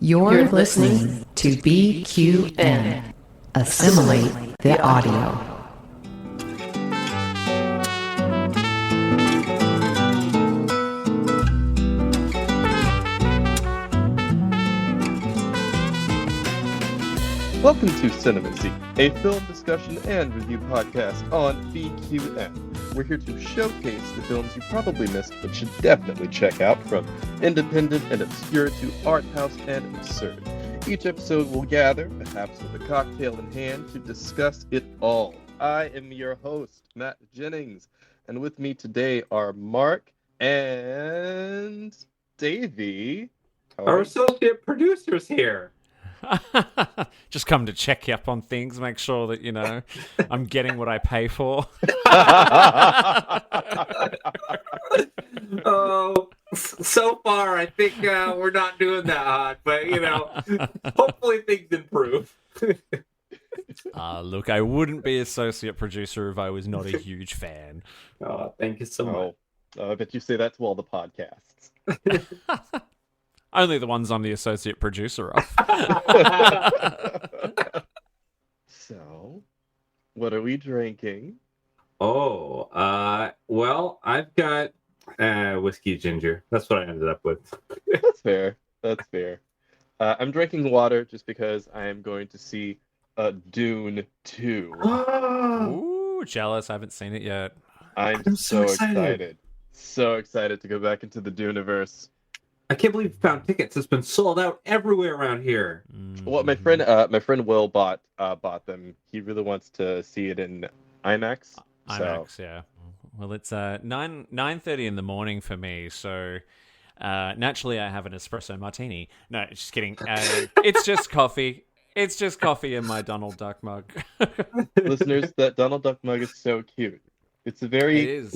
You're listening to BQN. Assimilate the audio. Welcome to Cinemacy, a film discussion and review podcast on BQN. We're here to showcase the films you probably missed but should definitely check out, from independent and obscure to art house and absurd. Each episode will gather, perhaps with a cocktail in hand, to discuss it all. I am your host, Matt Jennings, and with me today are Mark and Davey. Our associate producer's here. Just come to check you up on things, make sure that, I'm getting what I pay for. Oh, so far, I think we're not doing that hot, but, hopefully things improve. Look, I wouldn't be associate producer if I was not a huge fan. Oh, thank you so much. I bet you say that to all the podcasts. Only the ones I'm the associate producer of. So, what are we drinking? Oh, well, I've got whiskey ginger. That's what I ended up with. That's fair. I'm drinking water just because I am going to see Dune 2. Ooh, jealous. I haven't seen it yet. I'm so excited. So excited to go back into the Duneverse. I can't believe you found tickets. It's been sold out everywhere around here. Well, my friend Will bought them. He really wants to see it in IMAX. IMAX, yeah. Well, it's 9:30 in the morning for me, so naturally I have an espresso martini. No, just kidding. It's just coffee. It's just coffee in my Donald Duck mug. Listeners, that Donald Duck mug is so cute. It's a very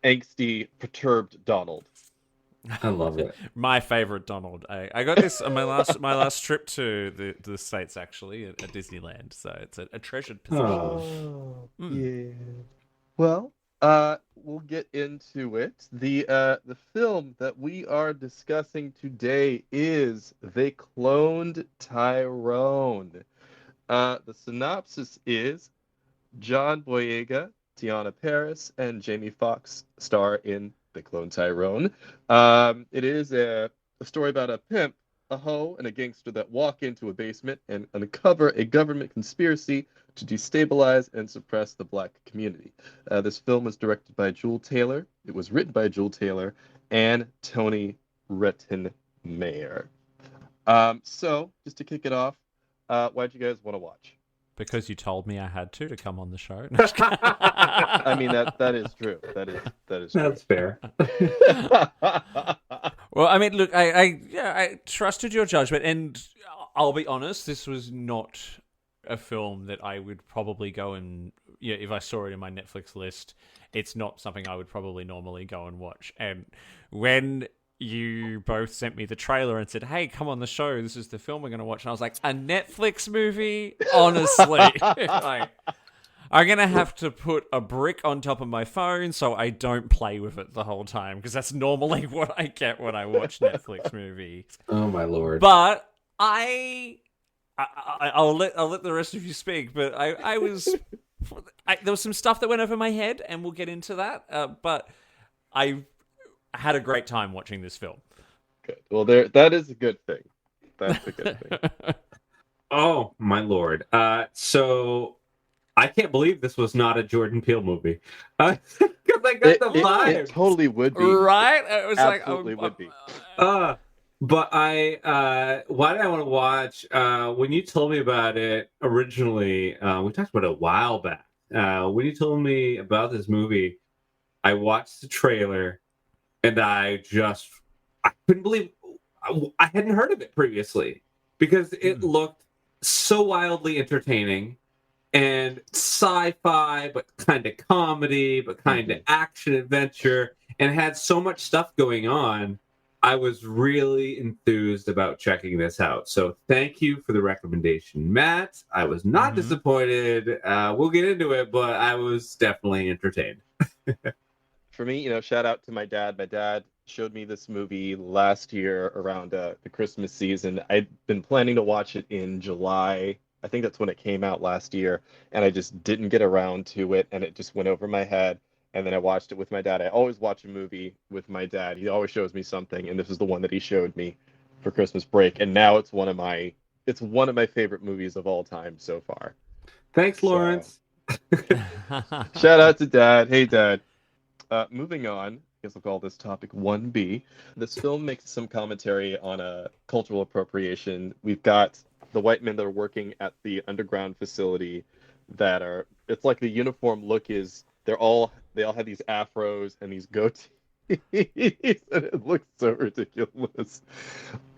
angsty, perturbed Donald. I love it. My favorite Donald. I got this on my last trip to the States, actually, at Disneyland. So it's a treasured possession. Oh, yeah. Well, we'll get into it. The film that we are discussing today is They Cloned Tyrone. The synopsis is John Boyega, Tiana Paris, and Jamie Foxx star in They Cloned Tyrone. It is a story about a pimp, a hoe, and a gangster that walk into a basement and uncover a government conspiracy to destabilize and suppress the black community. This film was directed by Juel Taylor. It was written by Juel Taylor and Tony Rettenmaier. So, just to kick it off, why'd you guys want to watch? Because you told me I had to come on the show. I mean, that is true. That is true. That's fair. Well, I mean, look, I trusted your judgment, and I'll be honest, this was not a film that I would probably go and, if I saw it in my Netflix list, it's not something I would probably normally go and watch. And when you both sent me the trailer and said, hey, come on the show, this is the film we're going to watch. And I was like, a Netflix movie? Honestly. I'm going to have to put a brick on top of my phone so I don't play with it the whole time, because that's normally what I get when I watch Netflix movies. Oh, my Lord. But I'll let the rest of you speak, but there was some stuff that went over my head, and we'll get into that. But I had a great time watching this film. Good. Well, that is a good thing. That's a good thing. Oh, my Lord. So I can't believe this was not a Jordan Peele movie. Because I got the vibe. It totally would be. Right? It was absolutely would be. But why did I want to watch? When you told me about it originally, we talked about it a while back. When you told me about this movie, I watched the trailer, and I couldn't believe I hadn't heard of it previously, because it looked so wildly entertaining and sci-fi, but kind of comedy, but kind of action adventure, and had so much stuff going on. I was really enthused about checking this out. So thank you for the recommendation, Matt. I was not disappointed. We'll get into it, but I was definitely entertained. for me, shout out to my dad. My dad showed me this movie last year around the Christmas season. I'd been planning to watch it in July. I think that's when it came out last year, and I just didn't get around to it, and it just went over my head. And then I watched it with my dad. I always watch a movie with my dad. He always shows me something, and this is the one that he showed me for Christmas break. And now it's one of my favorite movies of all time so far. Thanks, Lawrence. Shout out to Dad. Hey, Dad. Moving on, I guess I'll call this topic 1B. This film makes some commentary on cultural appropriation. We've got the white men that are working at the underground facility it's like the uniform look is, they all have these afros and these goatees. And it looks so ridiculous.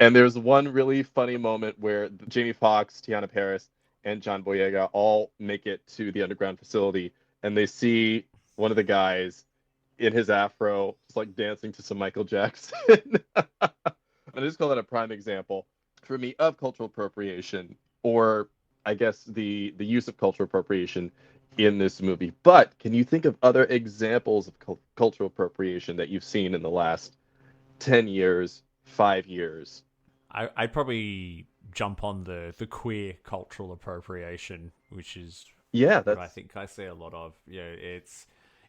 And there's one really funny moment where Jamie Foxx, Tiana Paris, and John Boyega all make it to the underground facility, and they see one of the guys in his afro just like dancing to some Michael Jackson. I just call that a prime example for me of cultural appropriation, or I guess the use of cultural appropriation in this movie. But can you think of other examples of cultural appropriation that you've seen in the last 10 years, 5 years? I'd probably jump on the queer cultural appropriation, which is what I think I see a lot of.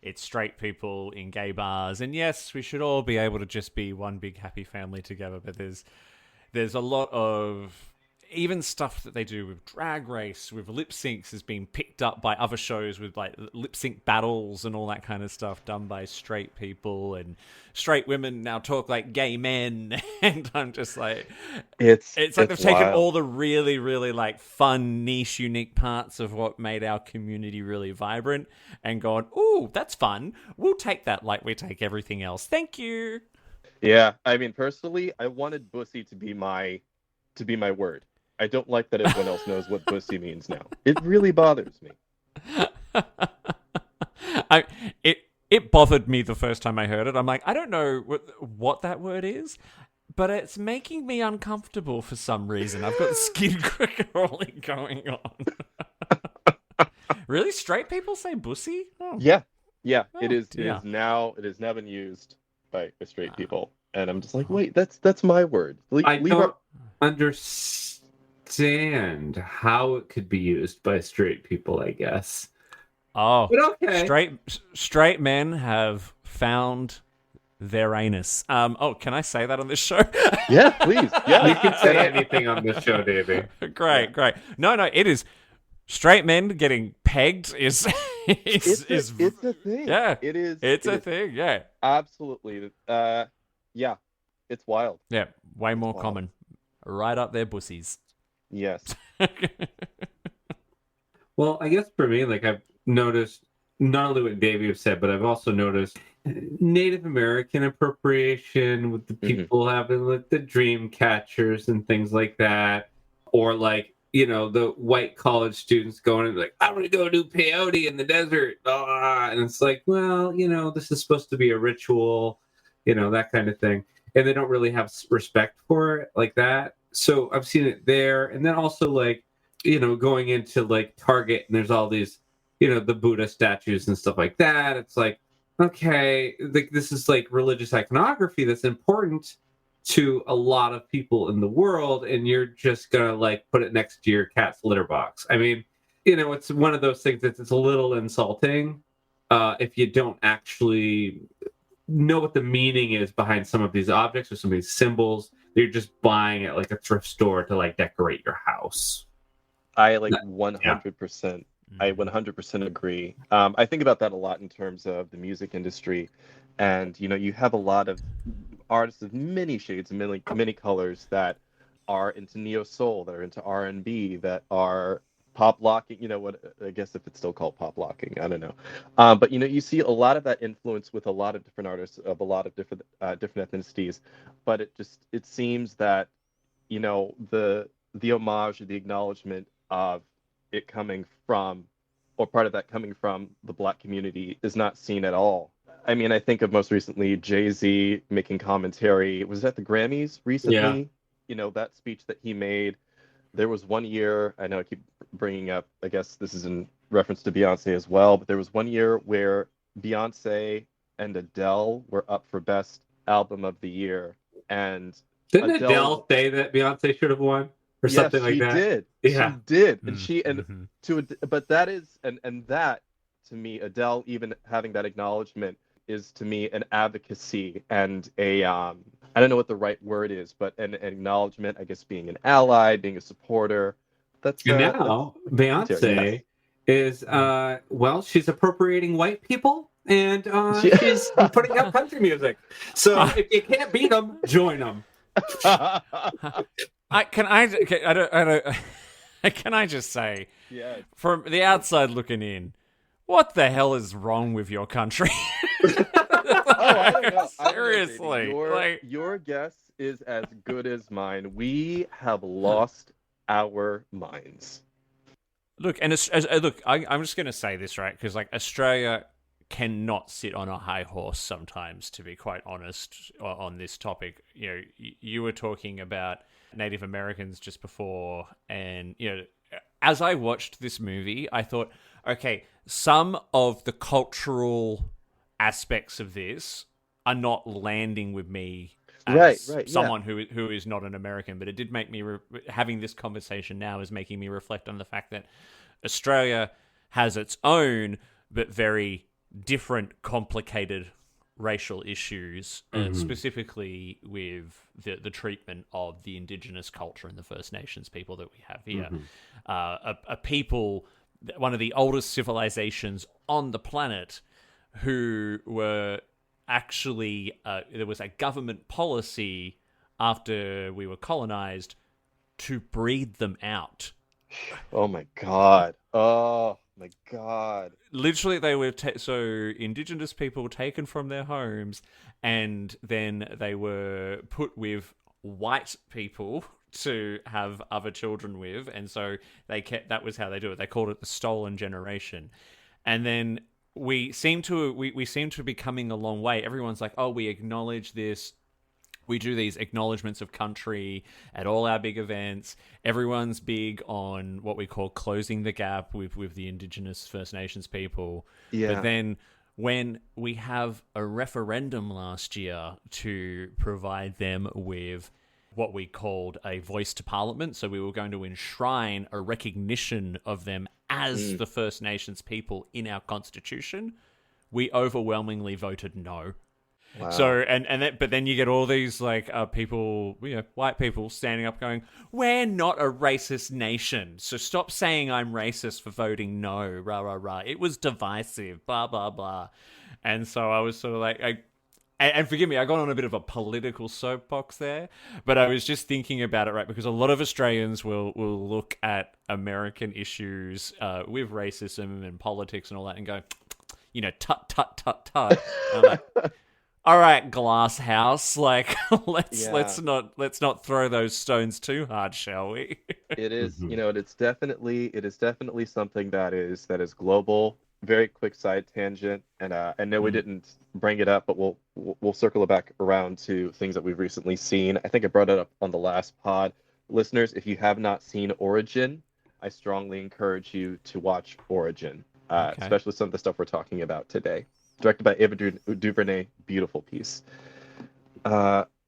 It's straight people in gay bars, and yes, we should all be able to just be one big happy family together, but there's a lot of even stuff that they do with Drag Race, with lip syncs, has been picked up by other shows with like lip sync battles and all that kind of stuff done by straight people, and straight women now talk like gay men. And I'm just like, it's like they've taken all the really, really like fun, niche, unique parts of what made our community really vibrant and gone, ooh, that's fun. We'll take that like we take everything else. Thank you. Yeah, I mean, personally, I wanted bussy to be my word. I don't like that everyone else knows what bussy means now. It really bothers me. It bothered me the first time I heard it. I'm like, I don't know what that word is, but it's making me uncomfortable for some reason. I've got skin crawling going on. Really? Straight people say bussy? Oh. Yeah. Oh, it is dear. It has now been used by straight people. And I'm just like, wait, that's my word. I don't understand how it could be used by straight people, I guess. Oh, but okay. Straight men have found their anus. Can I say that on this show? Yeah, please. Yeah, you can say anything on this show, Davey. Great. No, it is straight men getting pegged is it's a thing. Yeah, it is. It's a thing. Yeah, absolutely. Yeah, it's wild. Yeah, way more common. Right up there, bussies. Yes. Well, I guess for me, like I've noticed not only what Davey have said, but I've also noticed Native American appropriation with the people having like the dream catchers and things like that, or like the white college students going and like, I'm gonna go do peyote in the desert, and it's like, well, this is supposed to be a ritual, that kind of thing, and they don't really have respect for it like that. So I've seen it there, and then also like going into like Target, and there's all these the Buddha statues and stuff like that. It's like, okay, this is like religious iconography that's important to a lot of people in the world, and you're just gonna like put it next to your cat's litter box. I mean, it's one of those things that it's a little insulting if you don't actually know what the meaning is behind some of these objects or some of these symbols. You're just buying at like a thrift store to like decorate your house. I like 100%. I 100% agree. I think about that a lot in terms of the music industry, and you have a lot of artists of many shades and many colors that are into neo soul, that are into R&B, that are pop locking. I guess if it's still called pop locking, I don't know. But you see a lot of that influence with a lot of different artists of a lot of different ethnicities. But it seems that the homage or the acknowledgement of it coming from, or part of that coming from the Black community, is not seen at all. I mean, I think of most recently Jay-Z making commentary. Was that the Grammys recently? Yeah. That speech that he made. There was one year, I know I keep bringing up, I guess this is in reference to Beyonce as well, but there was one year where Beyonce and Adele were up for Best Album of the Year. And Didn't Adele say that Beyonce should have won or something like that? Did. Yeah, she did. And Mm-hmm. but that is and that to me, Adele even having that acknowledgement is to me an advocacy and a I don't know what the right word is, but an acknowledgement, I guess, being an ally, being a supporter. That's and now Beyonce is she's appropriating white people and she's putting out country music. So if you can't beat them, join them. Can I just say, from the outside looking in, what the hell is wrong with your country? I don't know. Seriously, your guess is as good as mine. We have lost our minds. Look, and I'm just going to say this, right? Because Australia cannot sit on a high horse sometimes, to be quite honest, on this topic. You were talking about Native Americans just before, and as I watched this movie, I thought, okay, some of the cultural aspects of this are not landing with me as someone who is not an American, but it did make me having this conversation now is making me reflect on the fact that Australia has its own but very different, complicated racial issues, specifically with the treatment of the Indigenous culture and the First Nations people that we have here. A people, one of the oldest civilizations on the planet, who were actually, there was a government policy after we were colonized to breed them out. Oh my God. Oh my God. Literally, they were so Indigenous people were taken from their homes, and then they were put with white people to have other children with, and so that was how they do it. They called it the stolen generation. And then we seem to be coming a long way. Everyone's like, oh, we acknowledge this. We do these acknowledgements of country at all our big events. Everyone's big on what we call closing the gap with the Indigenous First Nations people. Yeah. But then when we have a referendum last year to provide them with what we called a voice to Parliament, so we were going to enshrine a recognition of them as the First Nations people in our Constitution, we overwhelmingly voted no. Wow. So but then you get all these people, white people standing up going, "We're not a racist nation, so stop saying I'm racist for voting no." Rah rah rah. It was divisive. Blah blah blah. And so I was sort of and forgive me, I got on a bit of a political soapbox there, but I was just thinking about it, right? Because a lot of Australians will look at American issues with racism and politics and all that and go, tut tut tut tut. And I'm like, all right, glass house, let's not throw those stones too hard, shall we? It is, it is definitely something that is global. Very quick side tangent, and I know we didn't bring it up, but we'll circle it back around to things that we've recently seen. I think I brought it up on the last pod. Listeners, if you have not seen Origin, I strongly encourage you to watch Origin, especially some of the stuff we're talking about today. Directed by Ava DuVernay, beautiful piece.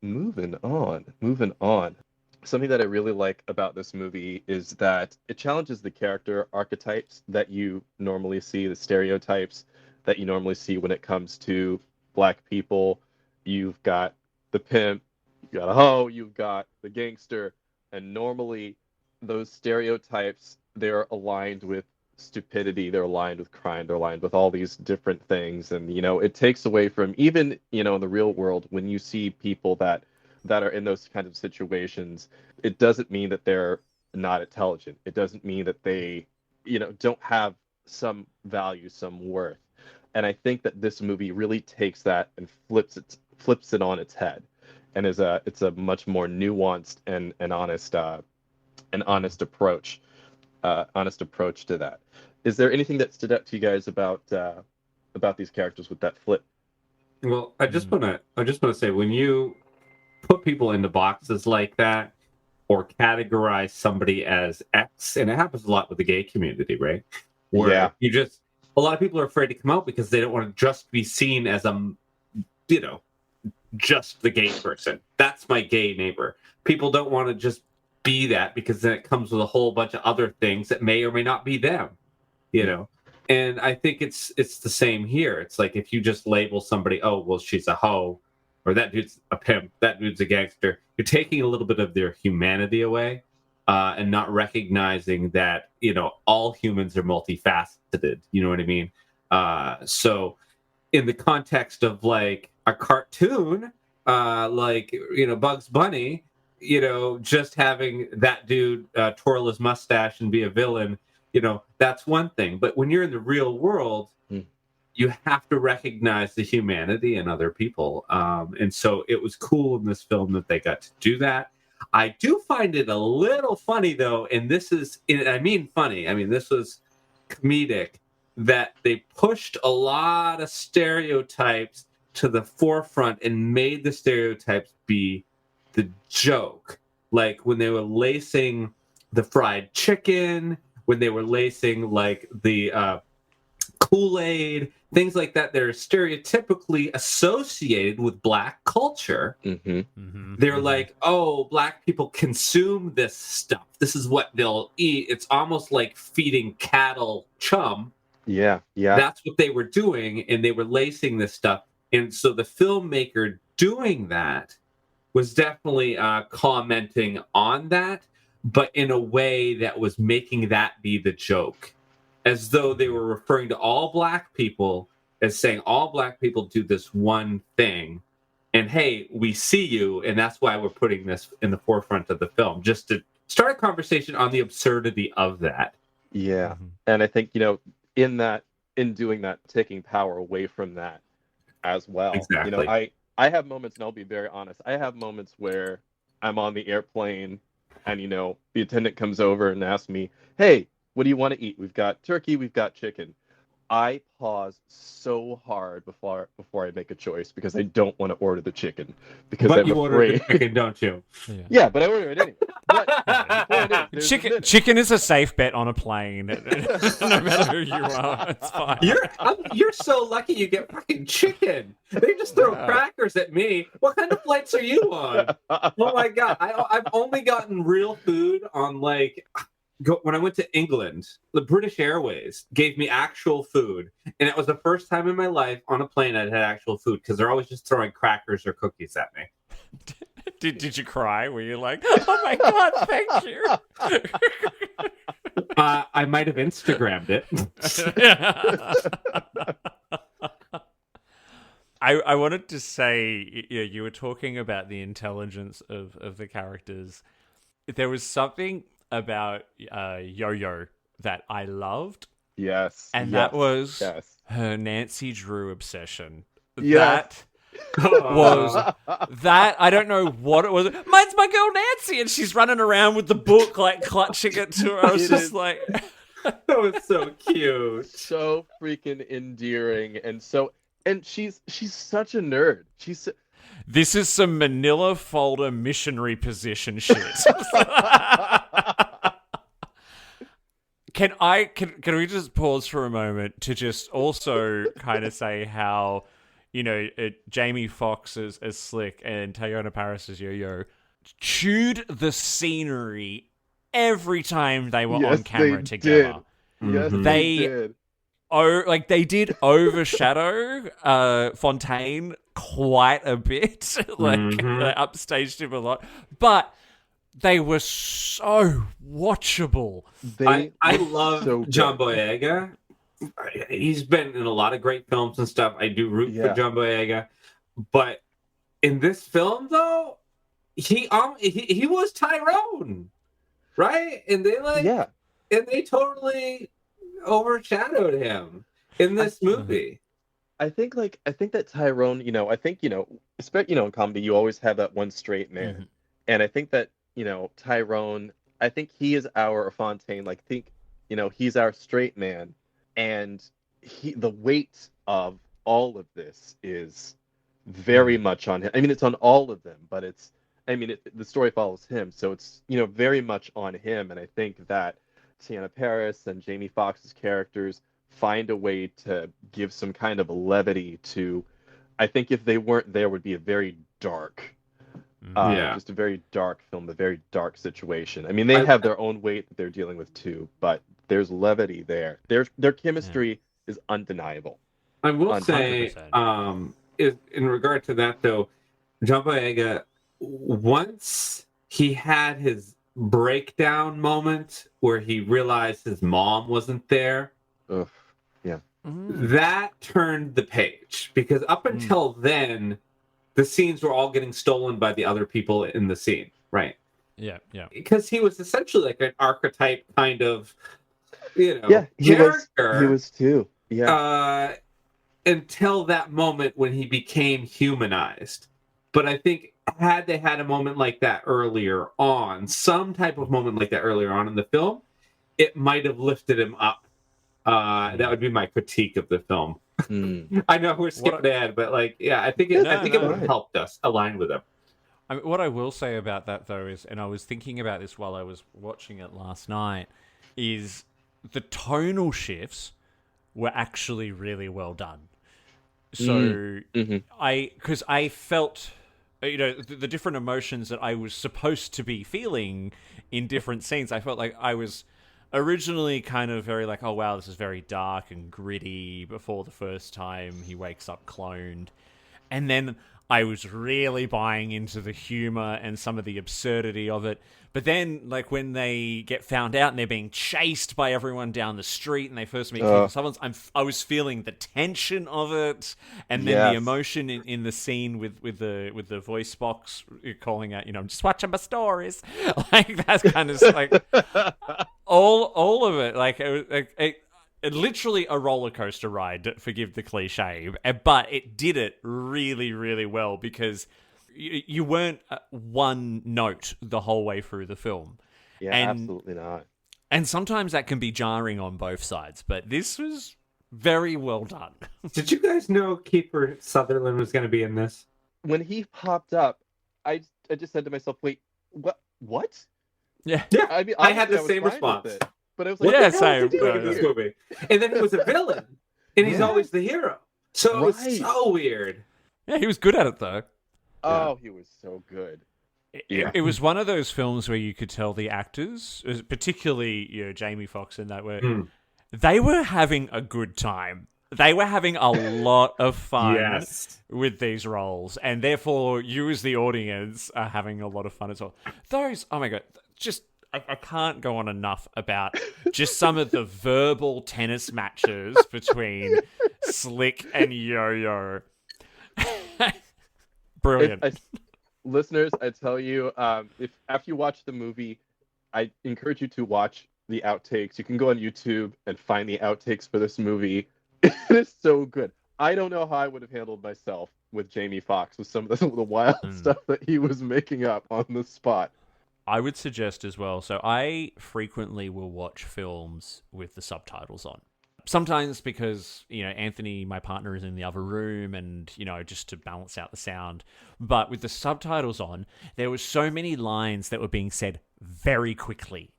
Moving on. Something that I really like about this movie is that it challenges the character archetypes that you normally see, the stereotypes that you normally see when it comes to Black people. You've got the pimp, you've got a hoe, you've got the gangster, and normally those stereotypes, they're aligned with stupidity, they're aligned with crime, they're aligned with all these different things. And, it takes away from even, in the real world, when you see people that are in those kinds of situations, it doesn't mean that they're not intelligent. It doesn't mean that they, don't have some value, some worth. And I think that this movie really takes that and flips it on its head, and it's a much more nuanced and honest approach to that. Is there anything that stood out to you guys about these characters with that flip? Well, I just want to say, when you put people into boxes like that or categorize somebody as X, and it happens a lot with the gay community, right? Where you just a lot of people are afraid to come out because they don't want to just be seen as just the gay person. That's my gay neighbor. People don't want to just be that, because then it comes with a whole bunch of other things that may or may not be them, And I think it's the same here. It's like, if you just label somebody, oh, well, she's a hoe, or that dude's a pimp, that dude's a gangster, you're taking a little bit of their humanity away, and not recognizing that, all humans are multifaceted. You know what I mean? So in the context of like a cartoon, Bugs Bunny, just having that dude twirl his mustache and be a villain, that's one thing. But when you're in the real world, you have to recognize the humanity in other people. And so it was cool in this film that they got to do that. I do find it a little funny, though, and this is, I mean funny, this was comedic, that they pushed a lot of stereotypes to the forefront and made the stereotypes be the joke. Like when they were lacing the fried chicken, when they were lacing like the Kool-Aid, things like that, they're stereotypically associated with Black culture. They're like, oh, Black people consume this stuff. This is what they'll eat. It's almost like feeding cattle chum. Yeah. That's what they were doing, and they were lacing this stuff. And so the filmmaker doing that was definitely commenting on that, but in a way that was making that be the joke, as though they were referring to all Black people as saying all Black people do this one thing, and hey, we see you, and that's why we're putting this in the forefront of the film, just to start a conversation on the absurdity of that. Yeah. And I think, in doing that, taking power away from that as well. Exactly. I have moments, and I'll be very honest, I have moments where I'm on the airplane and, the attendant comes over and asks me, hey, what do you want to eat? We've got turkey, we've got chicken. I pause so hard before I make a choice, because I don't want to order the chicken, because but I'm you afraid. order the chicken, don't you? Yeah, but I order it anyway. But chicken is a safe bet on a plane. No matter who you are, it's fine. You're so lucky you get fucking chicken. They just throw crackers at me. What kind of flights are you on? Oh my god, I've only gotten real food on when I went to England. The British Airways gave me actual food, and it was the first time in my life on a plane I'd had actual food, because they're always just throwing crackers or cookies at me. Did you cry? Were you like, oh my god, thank you? I might have Instagrammed it. I wanted to say, you were talking about the intelligence of the characters. There was something about Yo-Yo that I loved. Yes. And that was her Nancy Drew obsession. Yes. That I don't know what it was. Mine's my girl Nancy, and she's running around with the book, like clutching it to her. I was just like, that was so cute, so freaking endearing, and she's such a nerd. This is some Manila folder missionary position shit. Can we just pause for a moment to just also kind of say how, Jamie Foxx as Slick and Teyonah Parris as Yo-Yo chewed the scenery every time they were on camera together. Yes, they did. They did overshadow Fontaine quite a bit. They upstaged him a lot. But they were so watchable. I love John Boyega. He's been in a lot of great films and stuff. I do root for John Boyega, but in this film, though, he was Tyrone, right? And they totally overshadowed him in this movie. I think that Tyrone, especially in comedy, you always have that one straight man, and I think that Tyrone, I think he is our Fontaine. He's our straight man. And the weight of all of this is very much on him. It's on all of them, but the story follows him, so it's very much on him. And I think that Teyonah Parris and Jamie Foxx's characters find a way to give some kind of levity to. I think if they weren't there, would be a very dark, just a very dark film, a very dark situation. I mean, they have their own weight that they're dealing with too, but there's levity there. Their chemistry is undeniable. I will say, 100%. in regard to that though, John Boyega, once he had his breakdown moment where he realized his mom wasn't there, Ugh, yeah. that turned the page. Because up until then, the scenes were all getting stolen by the other people in the scene, right? Yeah. Because he was essentially like an archetype kind of, Yeah, character. He was too. Yeah. Until that moment when he became humanized. But I think had they had a moment like that earlier on, some type of moment like that earlier on in the film, it might have lifted him up. That would be my critique of the film. I know we're skipping ahead, but I think it would have helped us align with him. I mean, what I will say about that though is, and I was thinking about this while I was watching it last night, is the tonal shifts were actually really well done. So because I felt, the different emotions that I was supposed to be feeling in different scenes, I felt like I was originally kind of very like, oh wow, this is very dark and gritty before the first time he wakes up cloned. And then I was really buying into the humor and some of the absurdity of it. But then, like, when they get found out and they're being chased by everyone down the street and they first meet Kiefer Sutherland, I was feeling the tension of it, and then the emotion in the scene with the voice box calling out, I'm just watching my stories. Like, that's kind of like all of it. Like, it literally a roller coaster ride, forgive the cliche, but it did it really, really well because you weren't one note the whole way through the film. Yeah, absolutely not. And sometimes that can be jarring on both sides, but this was very well done. Did you guys know Kiefer Sutherland was going to be in this? When he popped up, I just said to myself, wait, what? Yeah. I mean, I had the was same fine response. with it, but I was like, Yeah, what the hell is same. he doing In this here? movie. And then he was a villain, and he's always the hero. So it was so weird. Yeah, he was good at it, though. Oh, he was so good. It was one of those films where you could tell the actors, particularly Jamie Foxx and that, they were having a good time. They were having a lot of fun with these roles, and therefore you as the audience are having a lot of fun as well. Those, oh my God, just I can't go on enough about just some of the verbal tennis matches between Slick and Yo-Yo. Brilliant. Listeners, I tell you, if after you watch the movie, I encourage you to watch the outtakes. You can go on YouTube and find the outtakes for this movie. It is so good. I don't know how I would have handled myself with Jamie Foxx with some of the wild stuff that he was making up on the spot. I would suggest as well, so I frequently will watch films with the subtitles on. Sometimes because, Anthony, my partner, is in the other room and, just to balance out the sound. But with the subtitles on, there were so many lines that were being said very quickly.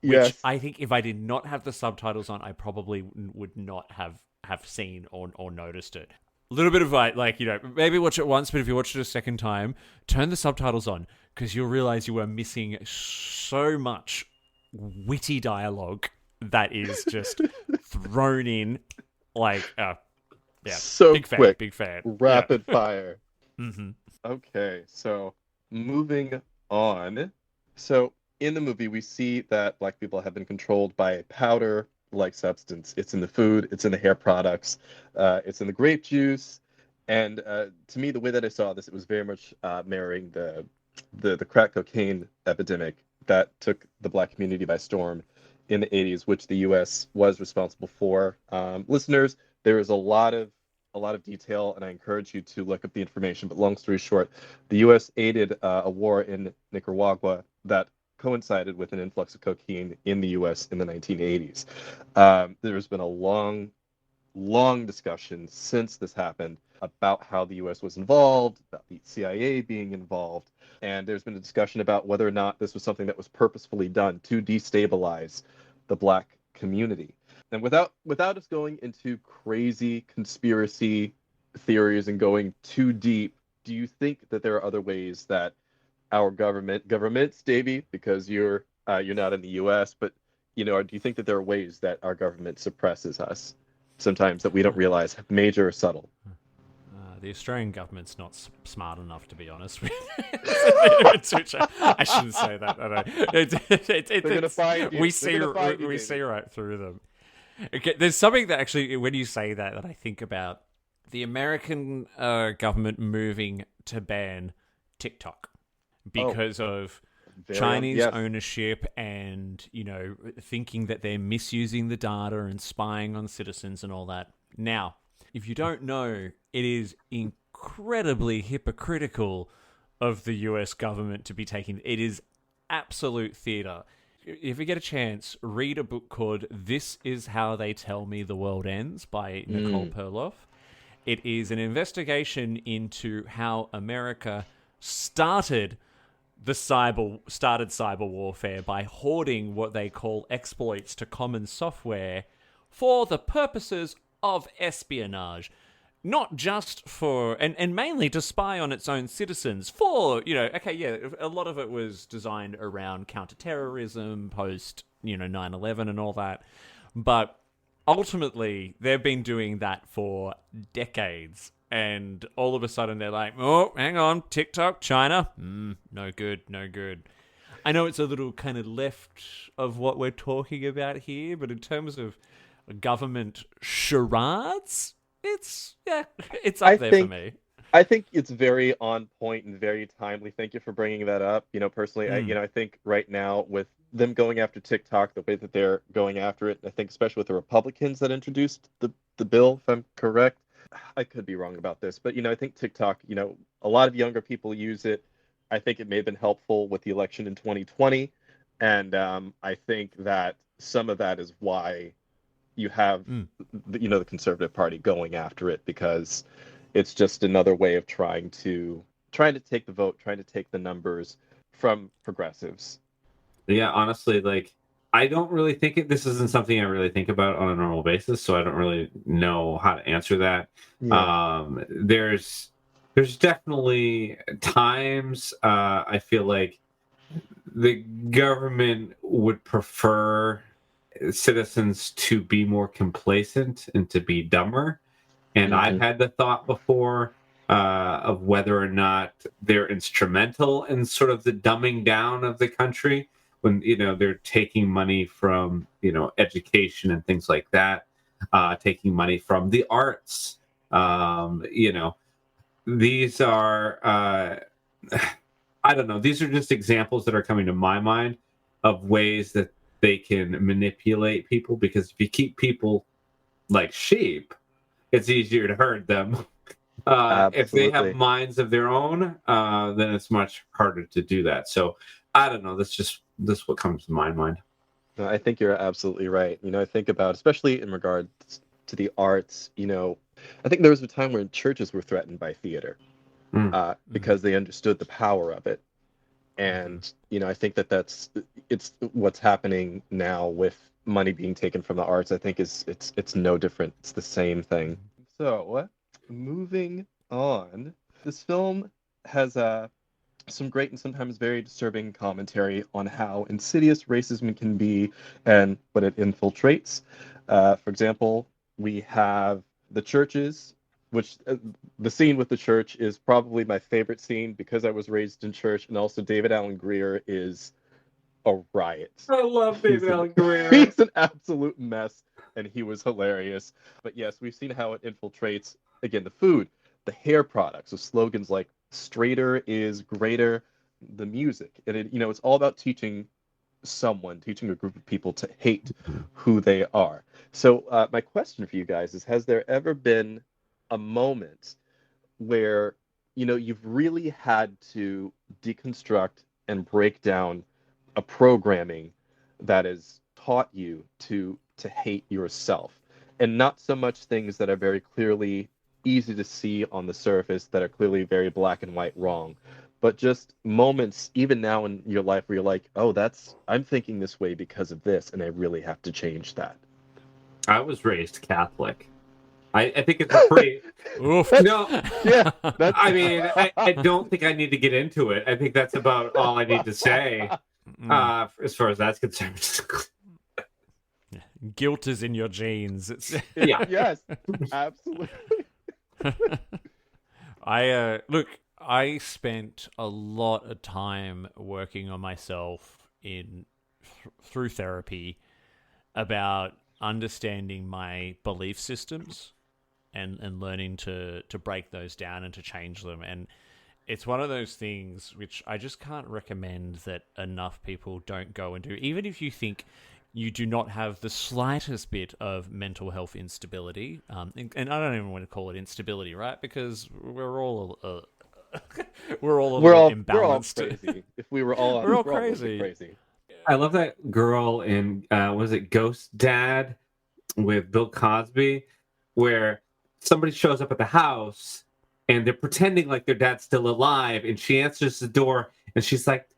Which I think if I did not have the subtitles on, I probably would not have seen or noticed it. A little bit of maybe watch it once, but if you watch it a second time, turn the subtitles on because you'll realize you are missing so much witty dialogue that is just thrown in so big fan, quick, big fan, rapid fire. Mm-hmm. Okay, so moving on. So in the movie, we see that black people have been controlled by a powder-like substance. It's in the food, it's in the hair products, it's in the grape juice, and to me, the way that I saw this, it was very much mirroring the crack cocaine epidemic that took the black community by storm in the 80s, which the U.S. was responsible for. Listeners, there is a lot of detail, and I encourage you to look up the information. But long story short, the U.S. aided a war in Nicaragua that coincided with an influx of cocaine in the U.S. in the 1980s. There's been a long discussion since this happened about how the U.S. was involved, about the CIA being involved, and there's been a discussion about whether or not this was something that was purposefully done to destabilize the black community. And without us going into crazy conspiracy theories and going too deep, do you think that there are other ways that our governments, Davey, because you're not in the U.S., but do you think that there are ways that our government suppresses us sometimes that we don't realize, major or subtle? The Australian government's not smart enough, to be honest with you. I shouldn't say that. I know. They're going to find you. We see right through them. Okay, there's something that actually, when you say that I think about the American government moving to ban TikTok because of Chinese ownership and, thinking that they're misusing the data and spying on citizens and all that. Now, if you don't know, it is incredibly hypocritical of the US government to be taking. It is absolute theater. If you get a chance, read a book called This Is How They Tell Me the World Ends by Nicole Perloff. It is an investigation into how America started cyber warfare by hoarding what they call exploits to common software for the purposes of espionage, not just for and mainly to spy on its own citizens for a lot of it was designed around counterterrorism post 9/11 and all that, but ultimately they've been doing that for decades. And all of a sudden they're like, oh, hang on, TikTok, China, no good. I know it's a little kind of left of what we're talking about here, but in terms of government charades, it's up there for me. I think it's very on point and very timely. Thank you for bringing that up. Personally, I think right now with them going after TikTok, the way that they're going after it, I think especially with the Republicans that introduced the bill, if I'm correct. I could be wrong about this, but I think TikTok, a lot of younger people use it. I think it may have been helpful with the election in 2020, and I think that some of that is why you have the Conservative Party going after it, because it's just another way of trying to take the vote, trying to take the numbers from progressives. Yeah, honestly, I don't really think this isn't something I really think about on a normal basis, so I don't really know how to answer that. Yeah. There's definitely times I feel like the government would prefer citizens to be more complacent and to be dumber. And I've had the thought before of whether or not they're instrumental in sort of the dumbing down of the country when, they're taking money from, education and things like that, taking money from the arts. These are, I don't know, these are just examples that are coming to my mind of ways that they can manipulate people, because if you keep people like sheep, it's easier to herd them. If they have minds of their own, then it's much harder to do that. So I don't know. This is what comes to my mind. No, I think you're absolutely right. I think about, especially in regards to the arts, I think there was a time when churches were threatened by theater because they understood the power of it. And, I think it's what's happening now with money being taken from the arts. I think it's no different. It's the same thing. So moving on, this film has some great and sometimes very disturbing commentary on how insidious racism can be and what it infiltrates. For example, we have the churches, which the scene with the church is probably my favorite scene because I was raised in church, and also David Alan Grier is a riot. I love David Alan Grier. He's an absolute mess, and he was hilarious. But yes, we've seen how it infiltrates, again, the food, the hair products, so slogans like straighter is greater, the music. And it's all about teaching a group of people to hate who they are. So my question for you guys is, has there ever been a moment where, you've really had to deconstruct and break down a programming that has taught you to hate yourself, and not so much things that are very clearly easy to see on the surface that are clearly very black and white wrong, but just moments even now in your life where you're like, oh, I'm thinking this way because of this, and I really have to change that? I was raised Catholic. I think it's a pretty... Oof. No, Yeah, that's I mean, I don't think I need to get into it. I think that's about all I need to say as far as that's concerned. Guilt is in your genes. It's Yeah. Yes, absolutely. I spent a lot of time working on myself through therapy about understanding my belief systems and learning to break those down and to change them. And it's one of those things which I just can't recommend that enough people don't go and do. Even if you think you do not have the slightest bit of mental health instability, and I don't even want to call it instability, right? Because we're all imbalanced. Crazy. If we were all, We're all crazy. crazy. I love that girl in, was it Ghost Dad with Bill Cosby, where somebody shows up at the house and they're pretending like their dad's still alive, and she answers the door and she's like,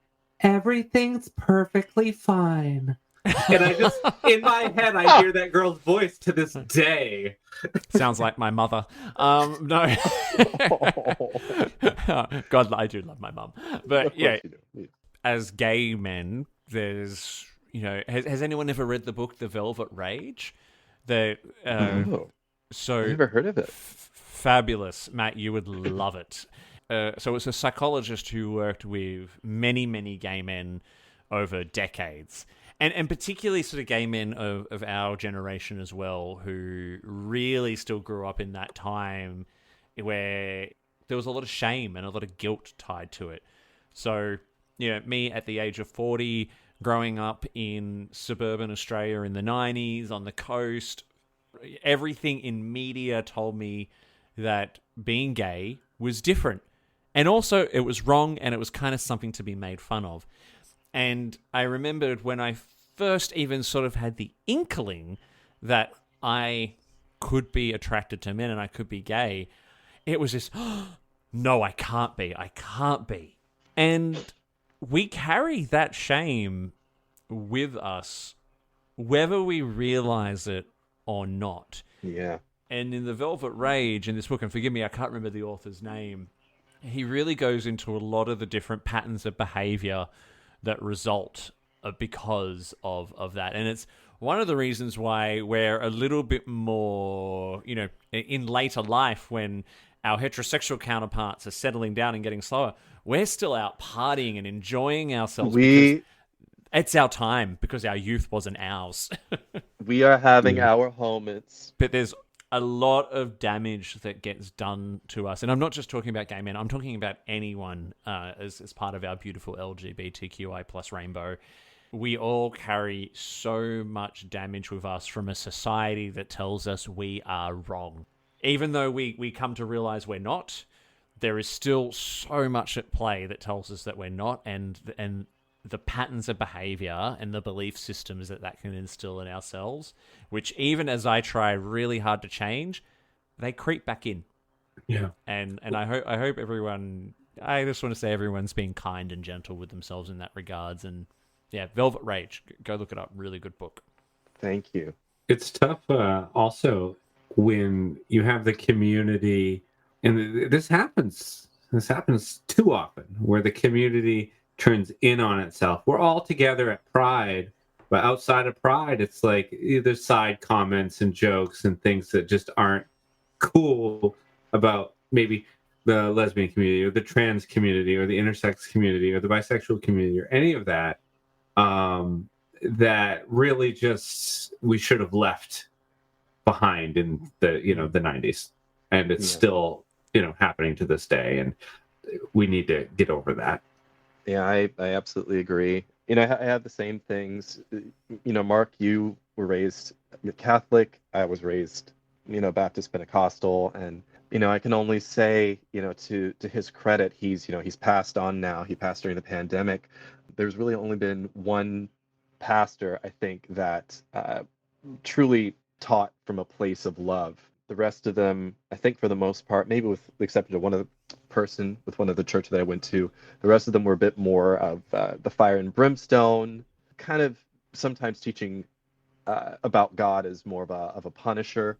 "Everything's perfectly fine." And I just, in my head, I hear that girl's voice to this day. Sounds like my mother. No. God, I do love my mum. But yeah, as gay men, there's, has anyone ever read the book The Velvet Rage? So I've never heard of it. Fabulous. Matt, you would love it. So it's a psychologist who worked with many, many gay men over decades. And particularly sort of gay men of our generation as well, who really still grew up in that time where there was a lot of shame and a lot of guilt tied to it. So, me at the age of 40, growing up in suburban Australia in the 90s, on the coast, everything in media told me that being gay was different. And also it was wrong, and it was kind of something to be made fun of. And I remembered when I first even sort of had the inkling that I could be attracted to men and I could be gay, it was just, no, I can't be. And we carry that shame with us, whether we realize it or not. Yeah. And in The Velvet Rage, in this book, and forgive me, I can't remember the author's name, he really goes into a lot of the different patterns of behavior that result because of that. And it's one of the reasons why we're a little bit more, in later life, when our heterosexual counterparts are settling down and getting slower, we're still out partying and enjoying ourselves. Because it's our time, because our youth wasn't ours. We are having our moments. But there's a lot of damage that gets done to us. And I'm not just talking about gay men. I'm talking about anyone as part of our beautiful LGBTQI plus rainbow. We all carry so much damage with us from a society that tells us we are wrong. Even though we come to realize we're not, there is still so much at play that tells us that we're not, and the patterns of behavior and the belief systems that can instill in ourselves, which even as I try really hard to change, they creep back in. Yeah. And I hope everyone, I just want to say everyone's being kind and gentle with themselves in that regards. And yeah, Velvet Rage, go look it up. Really good book. Thank you. It's tough also when you have the community, and this happens too often, where the community turns in on itself. We're all together at Pride, but outside of Pride, it's like either side comments and jokes and things that just aren't cool about maybe the lesbian community or the trans community or the intersex community or the bisexual community or any of that, that really just we should have left behind in the the 90s, and it's still happening to this day, and we need to get over that. Yeah, I absolutely agree. I have the same things. Mark, you were raised Catholic. I was raised, Baptist Pentecostal, and I can only say, to his credit, he's passed on now. He passed during the pandemic. There's really only been one pastor, I think, that truly taught from a place of love. The rest of them, I think, for the most part, maybe with the exception of one of the church that I went to, the rest of them were a bit more of the fire and brimstone, kind of sometimes teaching about God as more of a punisher.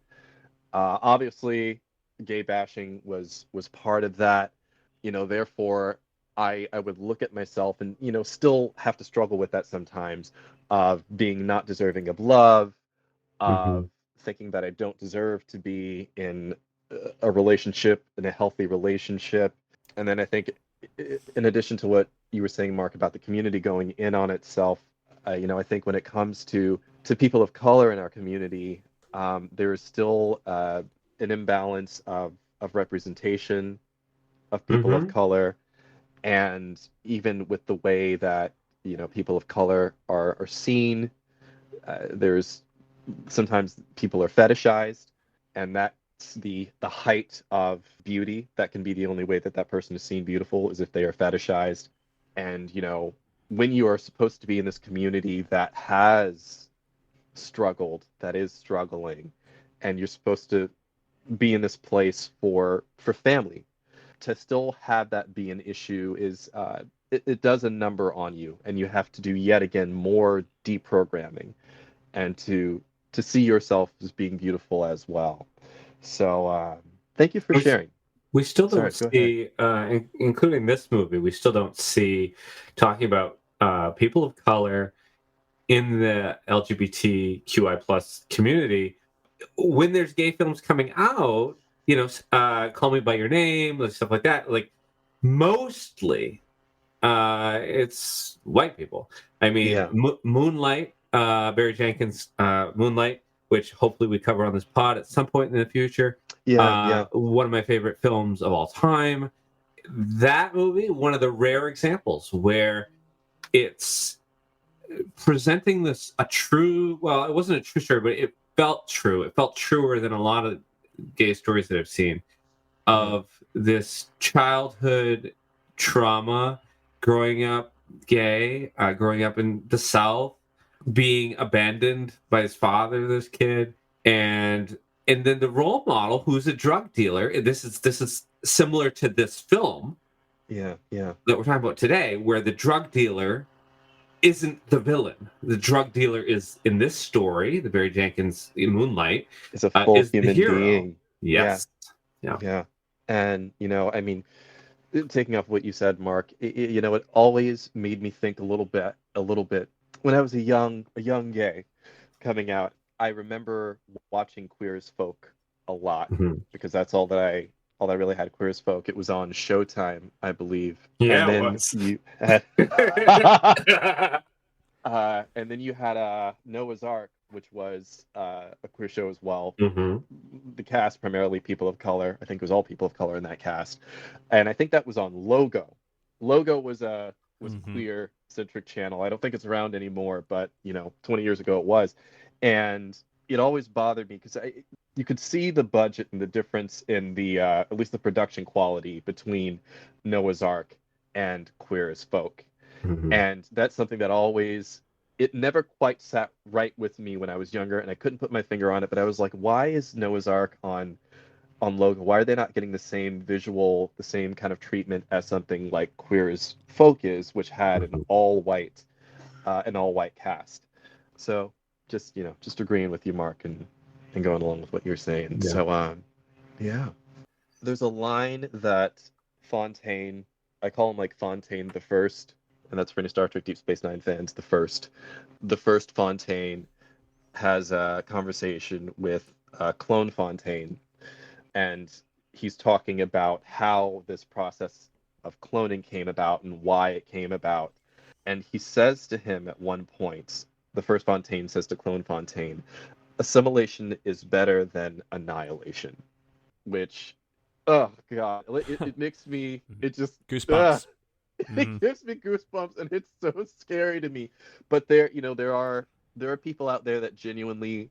Obviously, gay bashing was part of that. Therefore, I would look at myself and still have to struggle with that sometimes, of being not deserving of love, Mm-hmm. of thinking that I don't deserve to be in a relationship, in a healthy relationship. And then I think, in addition to what you were saying, Mark, about the community going in on itself, I think when it comes to people of color in our community, there is still an imbalance of representation of people of Mm-hmm. color, and even with the way that people of color are seen, there's sometimes people are fetishized, and that's the height of beauty. That can be the only way that that person is seen beautiful, is if they are fetishized. And when you are supposed to be in this community that has struggled, that is struggling, and you're supposed to be in this place for family, to still have that be an issue is it does a number on you, and you have to do yet again more deprogramming, and to see yourself as being beautiful as well. So thank you for sharing. We still Sorry, don't go ahead. see, including this movie, we still don't see talking about people of color in the LGBTQI plus community. When there's gay films coming out, Call Me by Your Name, like stuff like that. Like mostly, it's white people. I mean, Yeah, Moonlight, Barry Jenkins, Moonlight, which hopefully we cover on this pod at some point in the future. yeah. One of my favorite films of all time. That movie, one of the rare examples where it's presenting this a true, well, it wasn't a true story, but it felt true. It felt truer than a lot of gay stories that I've seen, Yeah. of this childhood trauma, growing up gay, growing up in the South, being abandoned by his father, this kid, and then the role model who's a drug dealer. This is similar to this film Yeah, yeah. that we're talking about today, where the drug dealer isn't the villain. The drug dealer is, in this story, the Barry Jenkins in Moonlight, It's a full is the human hero. being. Yeah, Yes. Yeah. yeah. And I mean, taking off what you said, Mark, it always made me think a little bit. When I was a young gay coming out, I remember watching Queer as Folk a lot, Mhm. because that's all I really had, Queer as Folk. It was on Showtime, I believe. And Yeah, it then was. you had and then you had Noah's Ark, which was a queer show as well. Hmm. The cast primarily people of color. I think it was all people of color in that cast, and I think that was on Logo. Logo was a queer centric channel. I don't think it's around anymore, but 20 years ago it was, and it always bothered me because you could see the budget and the difference in the at least the production quality between Noah's Ark and Queer as Folk. Hmm. And that's something that always, it never quite sat right with me when I was younger, and I couldn't put my finger on it, but I was like, why is Noah's Ark on Logo? Why are they not getting the same visual, the same kind of treatment as something like Queer as Folk is, which had Hmm. an all white cast? So just agreeing with you, Mark, and going along with what you're saying. Yeah. So yeah. There's a line that Fontaine, I call him like Fontaine the First, and that's for any Star Trek Deep Space Nine fans, the first. The first Fontaine has a conversation with Clone Fontaine, and he's talking about how this process of cloning came about and why it came about. And he says to him at one point, the first Fontaine says to Clone Fontaine, assimilation is better than annihilation, which, oh God, it makes me, it just, Goosebumps. it gives me goosebumps, and it's so scary to me. But there are people out there that genuinely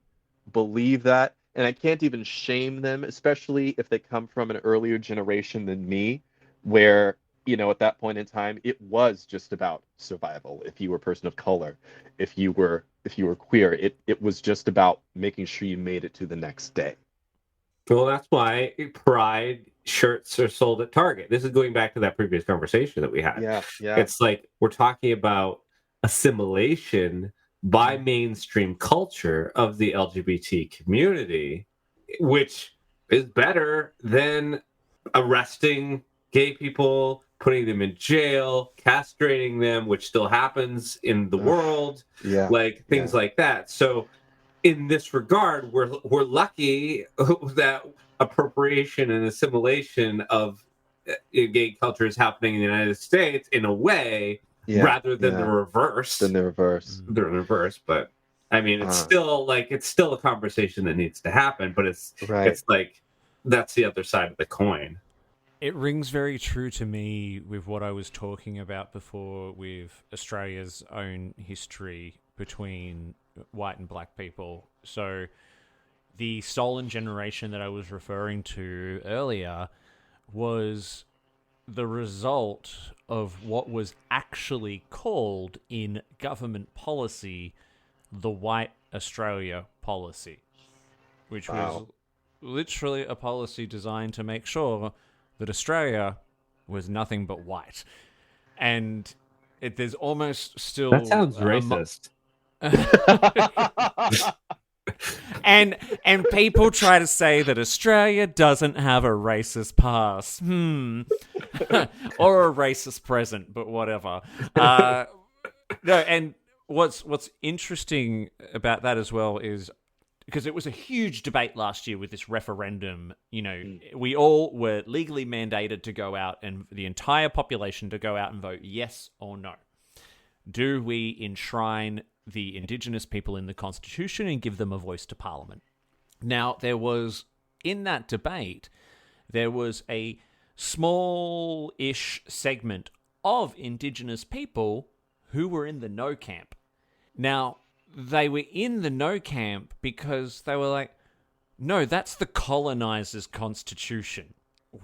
believe that, and I can't even shame them, especially if they come from an earlier generation than me, where at that point in time it was just about survival. If you were a person of color, if you were queer, it was just about making sure you made it to the next day. Well, that's why Pride shirts are sold at Target. This is going back to that previous conversation that we had. Yeah, yeah. It's like we're talking about assimilation, by mainstream culture of the LGBT community, which is better than arresting gay people, putting them in jail, castrating them, which still happens in the world, like things like that. So in this regard, we're lucky that appropriation and assimilation of gay culture is happening in the United States in a way, rather than the reverse. The reverse, but I mean, it's still a conversation that needs to happen. But it's like that's the other side of the coin. It rings very true to me with what I was talking about before with Australia's own history between white and black people. So the stolen generation that I was referring to earlier was the result of what was actually called in government policy the White Australia policy, which was literally a policy designed to make sure that Australia was nothing but white. And there's almost still... That sounds racist. And people try to say that Australia doesn't have a racist past. Or a racist present, but whatever. No, and what's interesting about that as well is, because it was a huge debate last year with this referendum, we all were legally mandated to go out, and the entire population to go out and vote yes or no. Do we enshrine the Indigenous people in the Constitution and give them a voice to Parliament? Now, in that debate, there was a small-ish segment of Indigenous people who were in the no camp. Now, they were in the no camp because they were like, no, that's the colonizers' constitution.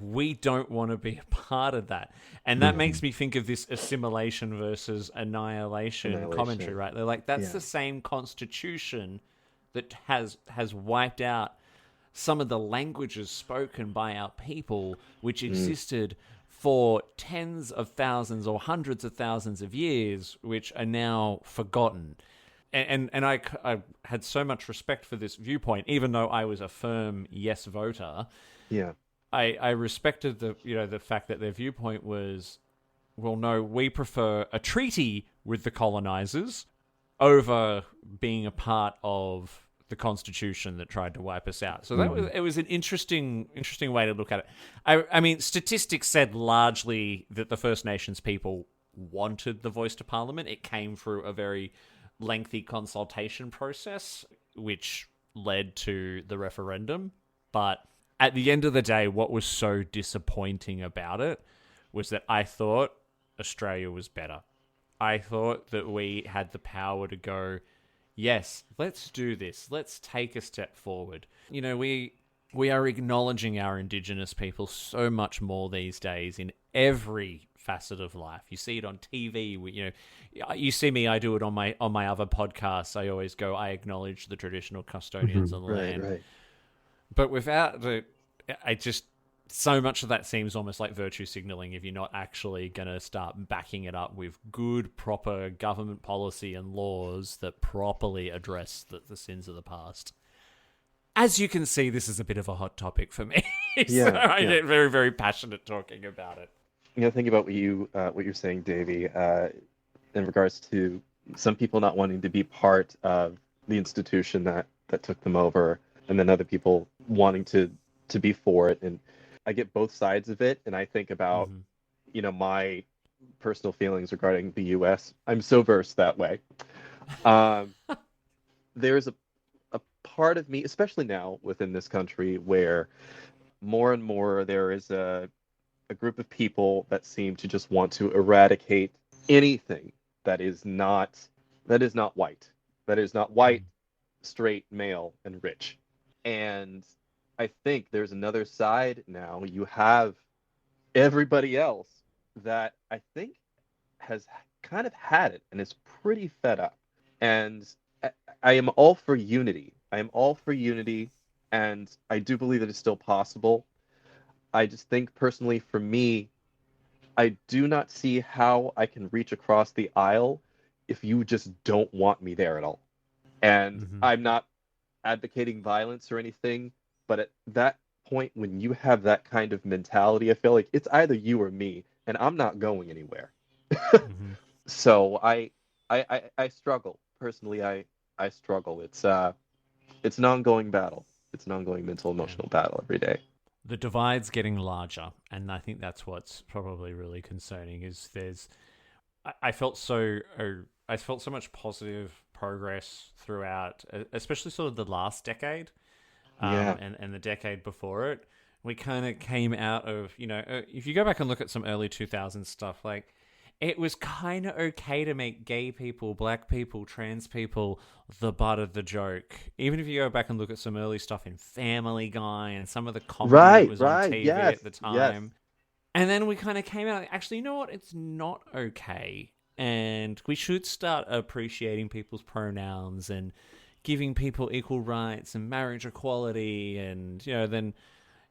We don't want to be a part of that. And that makes me think of this assimilation versus annihilation commentary, right? They're like, that's the same constitution that has wiped out some of the languages spoken by our people, which existed for tens of thousands or hundreds of thousands of years, which are now forgotten. And I had so much respect for this viewpoint, even though I was a firm yes voter. Yeah. I respected the fact that their viewpoint was, well, no, we prefer a treaty with the colonizers over being a part of the Constitution that tried to wipe us out. So it was an interesting way to look at it. I mean, statistics said largely that the First Nations people wanted the voice to Parliament. It came through a very lengthy consultation process, which led to the referendum. But at the end of the day, what was so disappointing about it was that I thought Australia was better. I thought that we had the power to go, yes, let's do this. Let's take a step forward. We are acknowledging our Indigenous people so much more these days in every facet of life. You see it on TV. You see me. I do it on my other podcasts. I always go, I acknowledge the traditional custodians of the land. Right. But without so much of that seems almost like virtue signaling if you're not actually going to start backing it up with good, proper government policy and laws that properly address the sins of the past. As you can see, this is a bit of a hot topic for me. So I get very, very passionate talking about it. Think about what you're saying, Davey, in regards to some people not wanting to be part of the institution that took them over, and then other people wanting to be for it. And I get both sides of it, and I think about my personal feelings regarding the U.S. I'm so versed that way. There's a part of me, especially now within this country, where more and more there is a group of people that seem to just want to eradicate anything that is not white, straight, male, and rich. And I think there's another side now. You have everybody else that I think has kind of had it and is pretty fed up. And I am all for unity. And I do believe that it's still possible. I just think personally for me, I do not see how I can reach across the aisle if you just don't want me there at all. And I'm not advocating violence or anything, but at that point, when you have that kind of mentality, I feel like it's either you or me, and I'm not going anywhere. So I struggle personally. I struggle. It's an ongoing battle. It's an ongoing mental, emotional battle every day. The divide's getting larger, and I think that's what's probably really concerning. Is I felt so much positive progress throughout, especially sort of the last decade, and the decade before it. We kind of came out of, if you go back and look at some early 2000s stuff, like, it was kind of okay to make gay people, black people, trans people the butt of the joke. Even if you go back and look at some early stuff in Family Guy and some of the comedy that was on TV at the time. Yes. And then we kind of came out, actually, you know what? It's not okay. And we should start appreciating people's pronouns and giving people equal rights and marriage equality. And,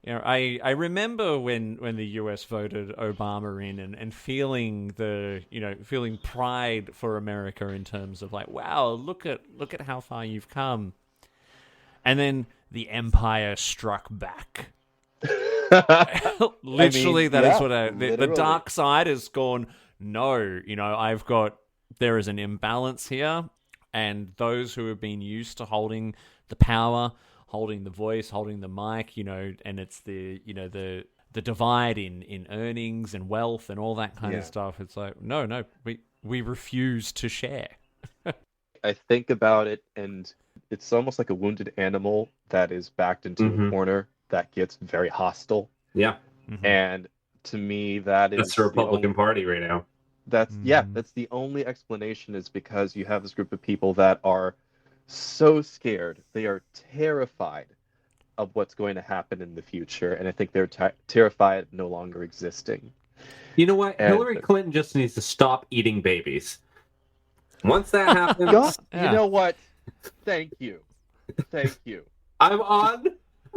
I remember when the US voted Obama in and feeling feeling pride for America in terms of like, wow, look at how far you've come. And then the empire struck back. Literally, that is what the dark side has gone, no, there is an imbalance here, and those who have been used to holding the power, holding the voice, holding the mic, and it's the divide in earnings and wealth and all that kind of stuff. It's like, no, we refuse to share. I think about it, and it's almost like a wounded animal that is backed into a corner that gets very hostile. Yeah. And to me, that's the Republican Party right now. That's the only explanation, is because you have this group of people that are so scared. They are terrified of what's going to happen in the future, and I think they're terrified of no longer existing. You know what? Hillary Clinton just needs to stop eating babies. Once that happens... You know what? Thank you. I'm on...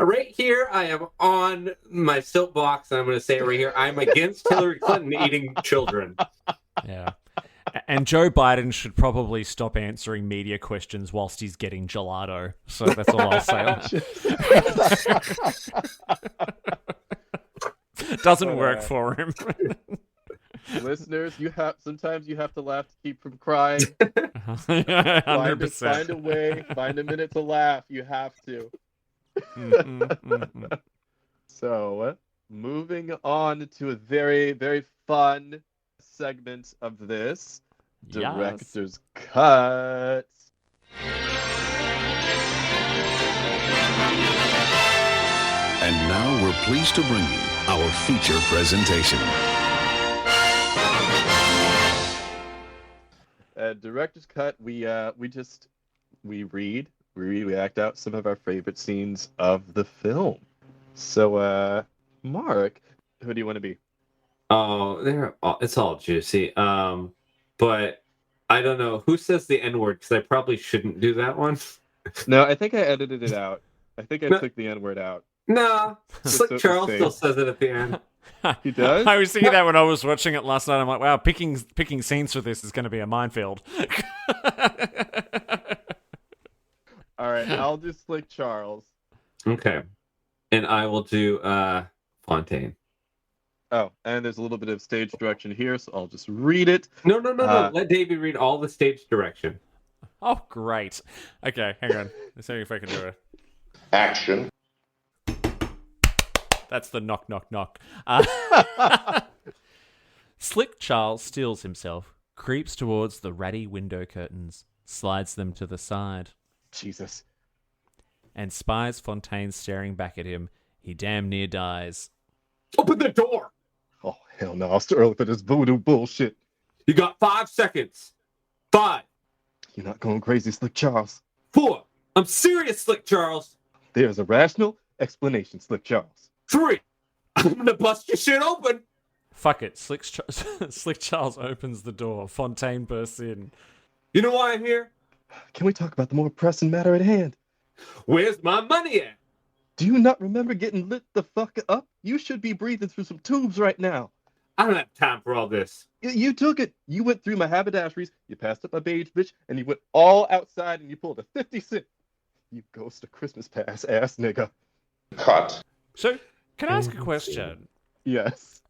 Right here, I am on my soapbox, and I'm going to say it right here. I'm against Hillary Clinton eating children. Yeah. And Joe Biden should probably stop answering media questions whilst he's getting gelato. So that's all I'll say. Doesn't work for him. Listeners, sometimes you have to laugh to keep from crying. 100%. Find a way, find a minute to laugh. You have to. So, moving on to a very, very fun segment of this, Director's Cut. And now we're pleased to bring you our feature presentation. Director's Cut, we act out some of our favorite scenes of the film. So, Mark, who do you want to be? Oh, it's all juicy. But I don't know who says the N-word, because I probably shouldn't do that one. No, I think I edited it out. I think I took the N-word out. No, Slick Charles still says it at the end. He does? I was thinking that when I was watching it last night. I'm like, wow, picking scenes for this is going to be a minefield. All right, I'll do Slick Charles. Okay. And I will do Fontaine. Oh, and there's a little bit of stage direction here, so I'll just read it. No. Let Davey read all the stage direction. Oh, great. Okay, hang on. Let's see if I can do it. Action. That's the knock, knock, knock. Slick Charles steels himself, creeps towards the ratty window curtains, slides them to the side. Jesus. And spies Fontaine staring back at him. He damn near dies. Open the door! Oh, hell no. I'll still early for this voodoo bullshit. You got 5 seconds. 5. You're not going crazy, Slick Charles. 4. I'm serious, Slick Charles. There's a rational explanation, Slick Charles. 3. I'm gonna bust your shit open. Fuck it. Slick Charles opens the door. Fontaine bursts in. You know why I'm here? Can we talk about the more pressing matter at hand? Where's my money at? Do you not remember getting lit the fuck up? You should be breathing through some tubes right now. I don't have time for all this. You took it. You went through my haberdasheries, you passed up my beige bitch, and you went all outside and you pulled a 50 cent. You ghost of Christmas pass ass nigga. Cut. So, can I ask a question? Yes.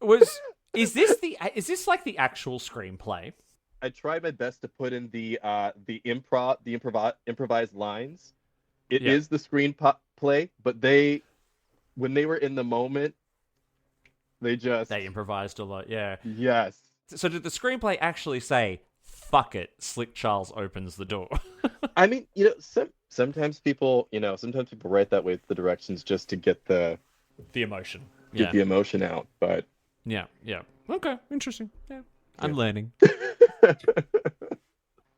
Is this like the actual screenplay? I tried my best to put in the improvised lines. It is the screenplay, but when they were in the moment, they improvised a lot. Yeah. Yes. So did the screenplay actually say, "Fuck it, Slick Charles opens the door"? I mean, sometimes people write that way with the directions just to get the emotion. Get the emotion out, but yeah. Okay, interesting. Yeah. I'm learning.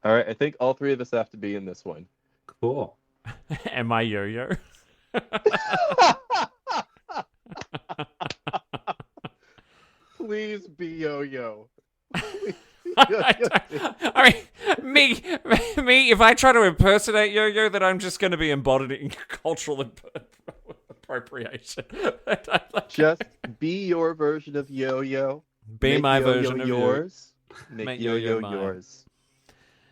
All right, I think all three of us have to be in this one. Cool. Am I yo-yo? Please be yo-yo. I mean, me, if I try to impersonate yo-yo, then I'm just going to be embodying cultural appropriation. Just be your version of yo-yo. Be Make my yo-yo version of yours. Make Make yo-yo yo-yo mine. yours.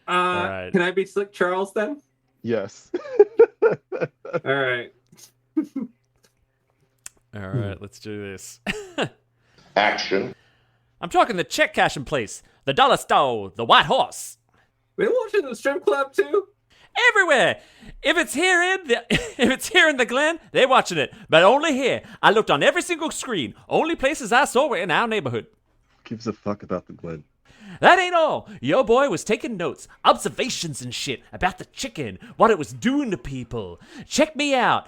Alright. Can I be Slick Charles then? Yes. All right. All right, let's do this. Action. I'm talking the check cashing place, the dollar store, the white horse. We watching the strip club too? Everywhere. If it's here in the Glen, they're watching it. But only here. I looked on every single screen. Only places I saw were in our neighborhood. Gives a fuck about the Glen. That ain't all. Your boy was taking notes, observations and shit about the chicken, what it was doing to people. Check me out.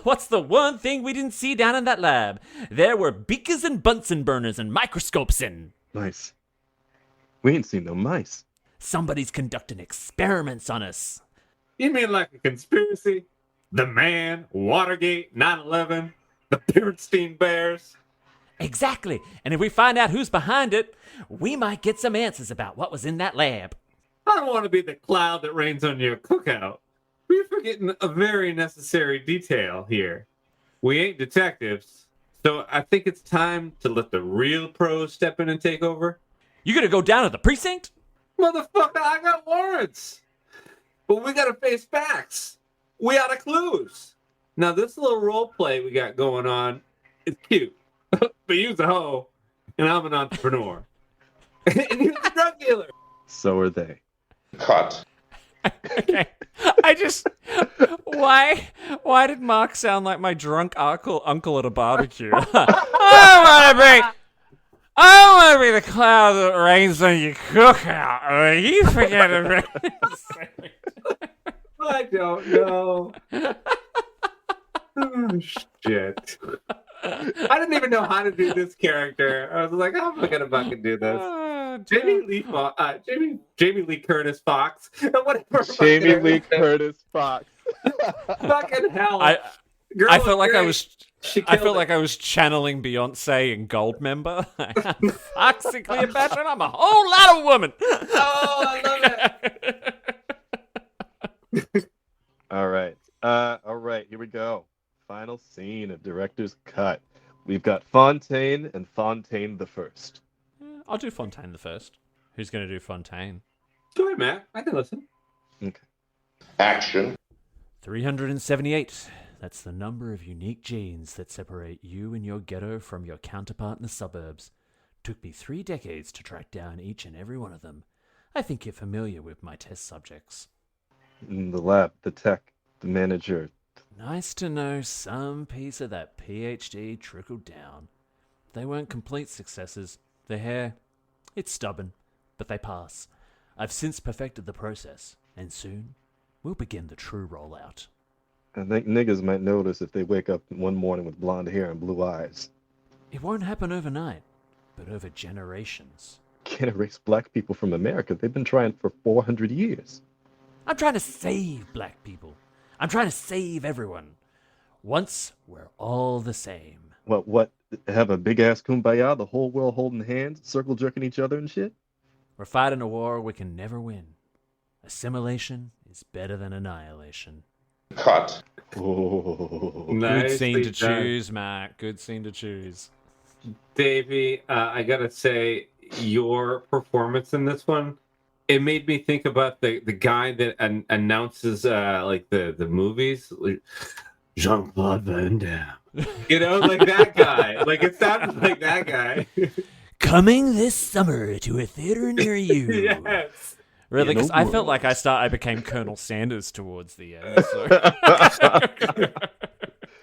What's the one thing we didn't see down in that lab? There were beakers and Bunsen burners and microscopes and... Mice. We ain't seen no mice. Somebody's conducting experiments on us. You mean like a conspiracy? The Man, Watergate, 9/11, the Bernstein Bears? Exactly. And if we find out who's behind it, we might get some answers about what was in that lab. I don't want to be the cloud that rains on your cookout. We're forgetting a very necessary detail here. We ain't detectives, so I think it's time to let the real pros step in and take over. You gonna go down to the precinct? Motherfucker, I got warrants. But we gotta face facts. We out of clues. Now, this little role play we got going on is cute. But you's a hoe, and I'm an entrepreneur. And you're the drug dealer. So are they. Cut. Okay. Why did Mark sound like my drunk uncle at a barbecue? I want to be the cloud that rains on your cookout. You forget it. I don't know. Oh, shit. I didn't even know how to do this character. I was like, how am I gonna fucking do this? Jamie Lee Curtis Fox. Whatever. Jamie Lee Curtis Fox. Fucking hell. I felt like I was it. channeling Beyonce in Goldmember. I'm toxically passionate. I'm a whole lot of woman. Oh, I love it. All right. Here we go. Final scene of director's cut. We've got Fontaine and Fontaine the First. I'll do Fontaine the first. Who's going to do Fontaine? Go ahead, Matt. I can listen. Okay. Action. 378. That's the number of unique genes that separate you and your ghetto from your counterpart in the suburbs. Took me 3 decades to track down each and every one of them. I think you're familiar with my test subjects. In the lab, the tech, the manager. Nice to know some piece of that PhD trickled down. They weren't complete successes. Their hair, it's stubborn, but they pass. I've since perfected the process, and soon we'll begin the true rollout. I think niggas might notice if they wake up one morning with blonde hair and blue eyes. It won't happen overnight, but over generations. Can't erase black people from America. They've been trying for 400 years. I'm trying to save black people. I'm trying to save everyone. Once we're all the same. What? Have a big-ass kumbaya, the whole world holding hands, circle jerking each other and shit? We're fighting a war we can never win. Assimilation is better than annihilation. Cut. Oh. Good Nicely scene to done. choose, Matt. Good scene to choose. Davey, I gotta say, your performance in this one, it made me think about the guy that announces like the movies, like, Jean-Claude Van Damme. You know, like that guy. Like it sounded like that guy. Coming this summer to a theater near you. Yes. Really, because I felt like I became Colonel Sanders towards the end. So.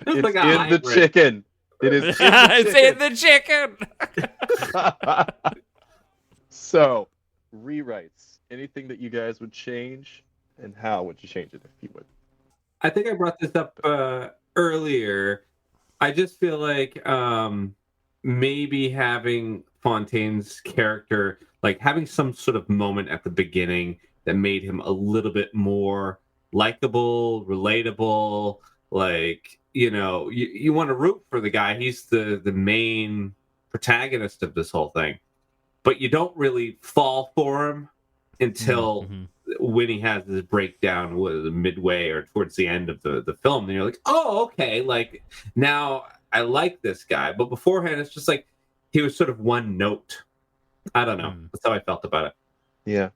It's like a in the hybrid. chicken. It is in the It's chicken. in the chicken. So, rewrites. Anything that you guys would change, and how would you change it if you would? I think I brought this up earlier. I just feel like maybe having Fontaine's character, like having some sort of moment at the beginning that made him a little bit more likable, relatable. Like, you know, you want to root for the guy. He's the main protagonist of this whole thing. But you don't really fall for him until when he has this breakdown midway or towards the end of the film. And you're like, oh, okay, like now I like this guy. But beforehand, it's just like he was sort of one note. I don't know. That's how I felt about it. Yeah.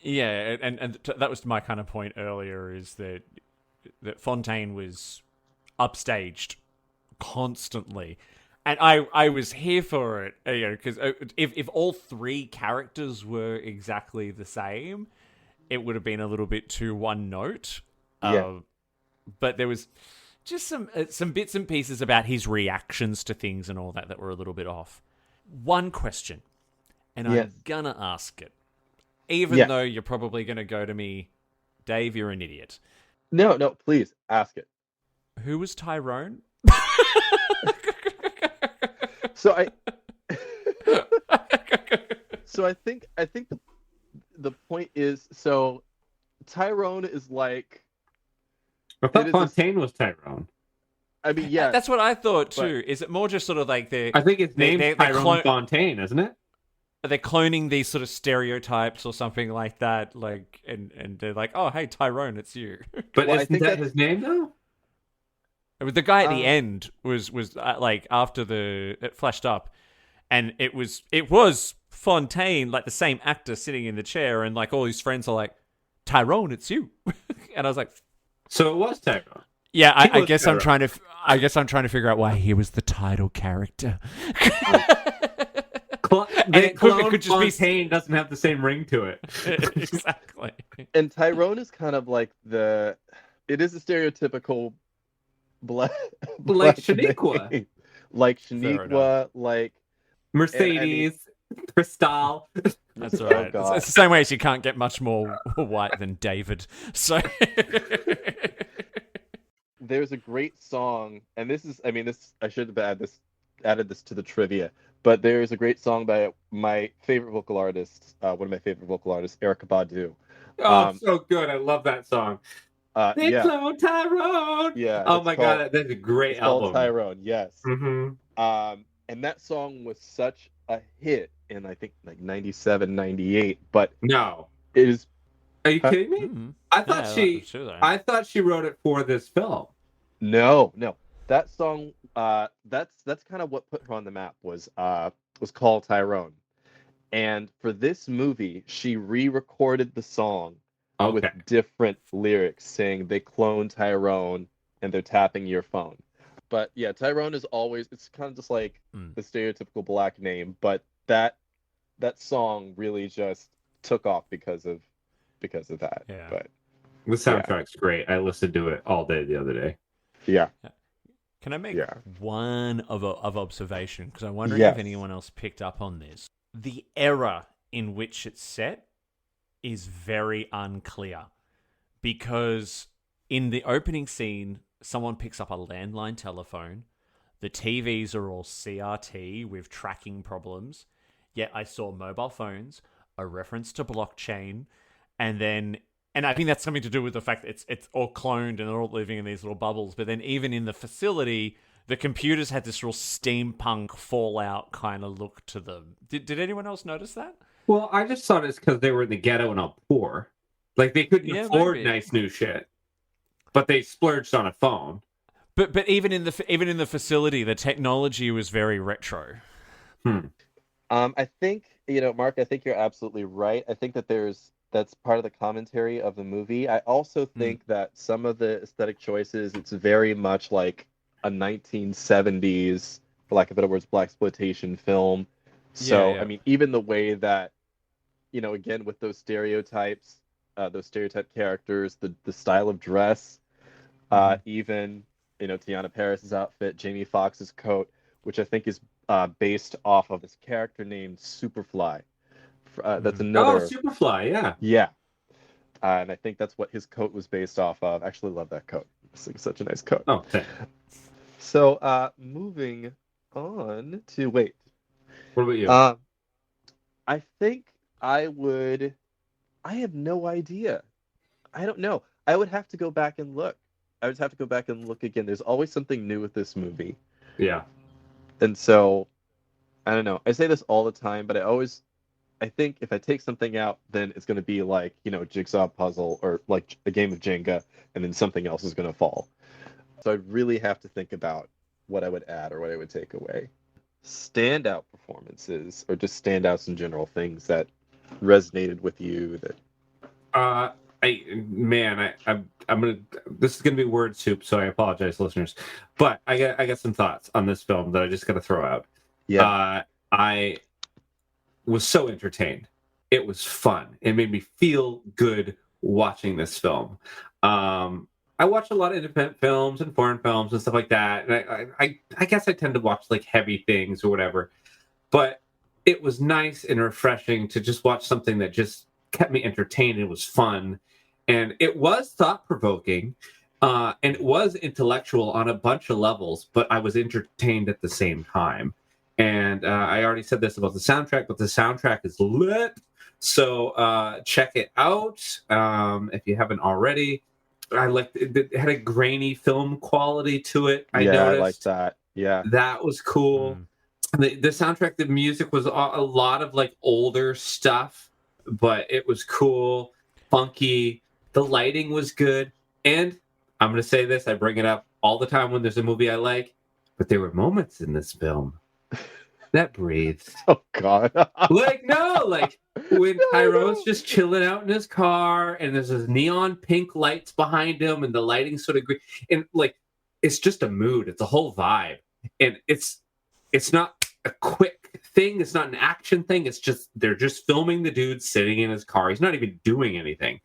Yeah, and that was my kind of point earlier, is that Fontaine was upstaged constantly. And I was here for it, you know, because if all three characters were exactly the same, it would have been a little bit too one note. But there was just some bits and pieces about his reactions to things and all that were a little bit off. One question, and I'm gonna ask it, even though you're probably gonna go to me, Dave, you're an idiot. No, please ask it. Who was Tyrone? So I think the point is, so Tyrone is like, I thought Fontaine was Tyrone. I mean, yeah, that's what I thought too. Is it more just sort of like I think his name's Tyrone Fontaine, isn't it? Are they cloning these sort of stereotypes or something like that? Like, and they're like, oh, hey, Tyrone, it's you. But isn't that his name though? The guy at the end was like after it flashed up, and it was Fontaine, like the same actor sitting in the chair, and like all his friends are like, Tyrone, it's you, and I was like, so it was Tyrone. Yeah, I guess Tyrone. I'm trying to figure out why he was the title character. It could just Fontaine doesn't have the same ring to it. Exactly. And Tyrone is kind of like it is a stereotypical black Shaniqua. name. Like Shaniqua, like Mercedes, Cristal. That's right. Oh, it's the same way as you can't get much more white than David. So there's a great song, and this I should have added this to the trivia, but there's a great song by my favorite vocal artist, one of my favorite vocal artists, Erykah Badu. Oh, so good! I love that song. They clone Tyrone. Yeah. Oh my god, that's a great album. Called Tyrone, yes. Mm-hmm. And that song was such a hit in, I think, like 97, 98. But no, it is. Are you kidding me? Mm-hmm. I thought she wrote it for this film. No. That song, that's kind of what put her on the map, was called Tyrone. And for this movie, she re-recorded the song with different lyrics saying they cloned Tyrone and they're tapping your phone. But yeah, Tyrone is always, it's kind of just like the stereotypical black name, but that song really just took off because of that. Yeah. But the soundtrack's great. I listened to it all day the other day. Yeah. Can I make one of observation? Because I'm wondering if anyone else picked up on this. The era in which it's set is very unclear, because in the opening scene, someone picks up a landline telephone. The TVs are all CRT with tracking problems. Yet I saw mobile phones, a reference to blockchain, and I think that's something to do with the fact that it's all cloned and they're all living in these little bubbles. But then even in the facility, the computers had this real steampunk Fallout kind of look to them. Did anyone else notice that? Well, I just thought it's because they were in the ghetto and all poor. Like, they couldn't afford nice new shit. But they splurged on a phone. But even in the facility, the technology was very retro. I think, Mark, I think you're absolutely right. I think that that's part of the commentary of the movie. I also think that some of the aesthetic choices, it's very much like a 1970s, for lack of better words, blaxploitation film. So, Yeah. I mean, even the way that, again, with those stereotypes, those stereotype characters, the style of dress, even, Tiana Paris's outfit, Jamie Foxx's coat, which I think is based off of this character named Superfly. That's another. Oh, Superfly, yeah. Yeah. And I think that's what his coat was based off of. I actually love that coat. It's like such a nice coat. Oh, thanks. So, moving on to wait. What about you? I think I have no idea. I don't know. I would have to go back and look. I would have to go back and look again. There's always something new with this movie. Yeah. And so, I don't know. I say this all the time, but I think if I take something out, then it's going to be like, jigsaw puzzle or like a game of Jenga, and then something else is going to fall. So I'd really have to think about what I would add or what I would take away. Standout performances, or just standouts in general, things that resonated with you. I'm gonna. This is gonna be word soup, so I apologize, listeners. But I got some thoughts on this film that I just gotta throw out. Yeah. I was so entertained. It was fun. It made me feel good watching this film. I watch a lot of independent films and foreign films and stuff like that, and I guess I tend to watch like heavy things or whatever. But it was nice and refreshing to just watch something that just kept me entertained. It was fun, and it was thought-provoking, and it was intellectual on a bunch of levels, but I was entertained at the same time. And I already said this about the soundtrack, but the soundtrack is lit. So check it out if you haven't already. It had a grainy film quality to it. I noticed. I like that. Yeah. That was cool. The soundtrack, the music was a lot of like older stuff, but it was cool, funky. The lighting was good. And I'm going to say this, I bring it up all the time when there's a movie I like, but there were moments in this film that breathed. Oh, God. like when Tyrone's just chilling out in his car and there's this neon pink lights behind him and the lighting's sort of green. And like, it's just a mood. It's a whole vibe. And it's not a quick thing. It's not an action thing. It's just, they're just filming the dude sitting in his car. He's not even doing anything.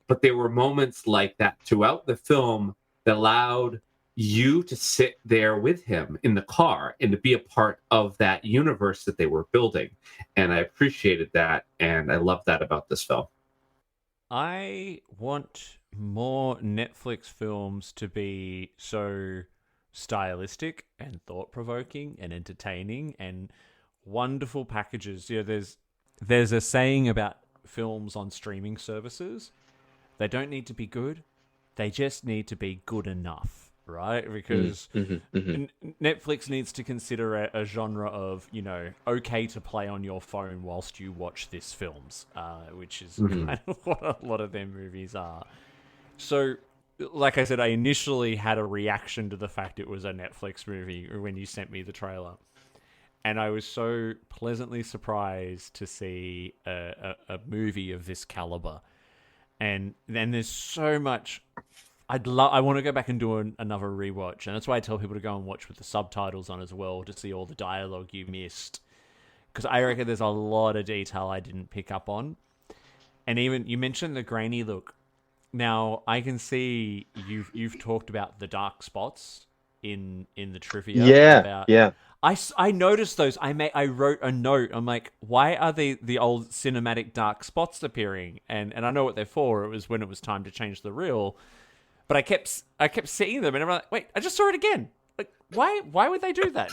But there were moments like that throughout the film that allowed you to sit there with him in the car and to be a part of that universe that they were building. And I appreciated that. And I love that about this film. I want more Netflix films to be so stylistic and thought-provoking and entertaining and wonderful packages. There's a saying about films on streaming services. They don't need to be good. They just need to be good enough, right? Because Netflix needs to consider a genre of, okay to play on your phone whilst you watch this films, which is kind of what a lot of their movies are. So, like I said, I initially had a reaction to the fact it was a Netflix movie when you sent me the trailer. And I was so pleasantly surprised to see a movie of this caliber. And then there's so much. I want to go back and do another rewatch. And that's why I tell people to go and watch with the subtitles on as well to see all the dialogue you missed. Because I reckon there's a lot of detail I didn't pick up on. And even, you mentioned the grainy look. Now, I can see you've talked about the dark spots in the trivia. Yeah. I noticed those. I wrote a note. I'm like, why are the old cinematic dark spots appearing? And I know what they're for. It was when it was time to change the reel. But I kept seeing them, and I'm like, wait, I just saw it again. Like, why would they do that?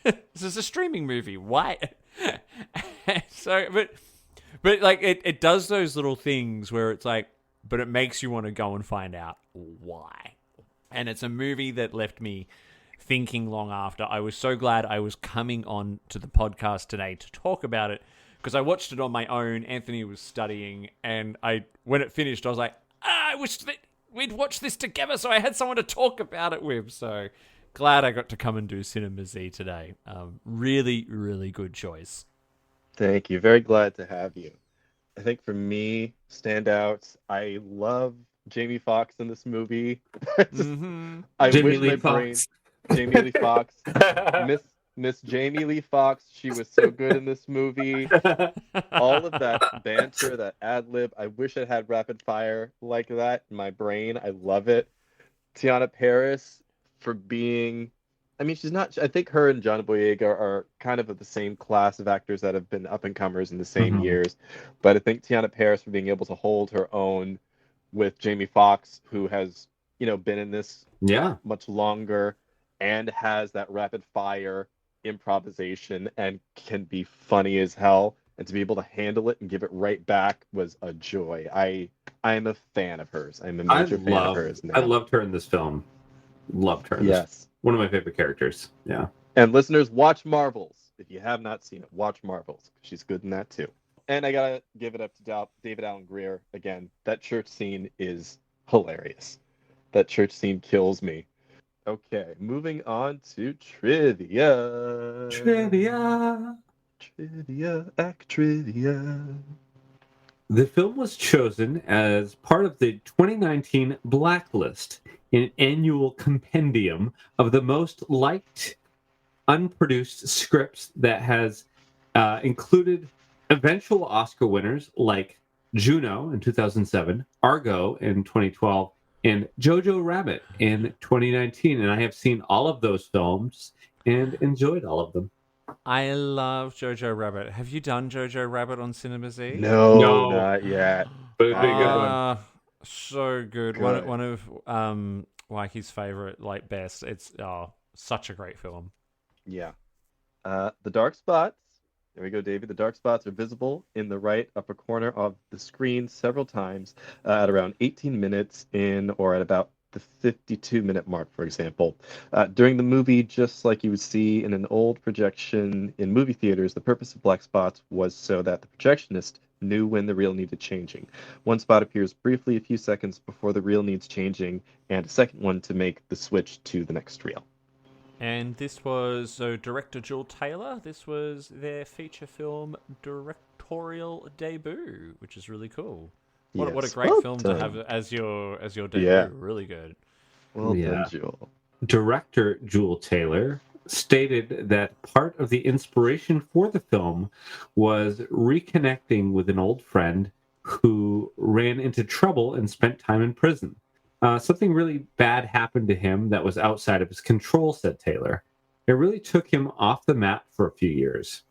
This is a streaming movie. Why? So, but like it does those little things where it's like, but it makes you want to go and find out why. And it's a movie that left me thinking long after. I was so glad I was coming on to the podcast today to talk about it, because I watched it on my own. Anthony was studying, and when it finished, I was like, I wish we'd watch this together, so I had someone to talk about it with. So glad I got to come and do Cinema Z today. Really, really good choice. Thank you. Very glad to have you. I think for me, standouts, I love Jamie Foxx in this movie. I Jamie wish Lee my brain... Jamie Lee Foxx. Miss Jamie Lee Foxx. She was so good in this movie. All of that banter, that ad-lib. I wish it had rapid fire like that in my brain. I love it. Tiana Paris for being... I mean, she's not... I think her and John Boyega are kind of the same class of actors that have been up-and-comers in the same years. But I think Tiana Paris for being able to hold her own with Jamie Foxx, who has, been in this much longer and has that rapid-fire improvisation and can be funny as hell, and to be able to handle it and give it right back was a joy. I am a fan of hers. I'm a major fan of hers now. I loved her in this film. Loved her in this. One of my favorite characters. Yeah. And listeners, watch Marvels. If you have not seen it, watch Marvels. She's good in that too. And I gotta give it up to David Alan Grier again. That church scene is hilarious. That church scene kills me. Okay, moving on to trivia. Trivia. Act trivia. The film was chosen as part of the 2019 Blacklist, an annual compendium of the most liked unproduced scripts that has included eventual Oscar winners like Juno in 2007, Argo in 2012, and Jojo Rabbit in 2019. And I have seen all of those films and enjoyed all of them. I love Jojo Rabbit. Have you done Jojo Rabbit on Cinema Z? No, not yet. But it'd be a good one. So good. One of Mikey's favorite, best. It's such a great film. Yeah. The dark spots. There we go, David. The dark spots are visible in the right upper corner of the screen several times at around 18 minutes in, or at about the 52-minute mark, for example. During the movie, just like you would see in an old projection in movie theaters, the purpose of black spots was so that the projectionist knew when the reel needed changing. One spot appears briefly a few seconds before the reel needs changing, and a second one to make the switch to the next reel. And this was director Juel Taylor. This was their feature film directorial debut, which is really cool. What a great film to have as your debut. Yeah. Really good. Well done, Juel. Director Juel Taylor stated that part of the inspiration for the film was reconnecting with an old friend who ran into trouble and spent time in prison. Something really bad happened to him that was outside of his control, said Taylor. It really took him off the map for a few years.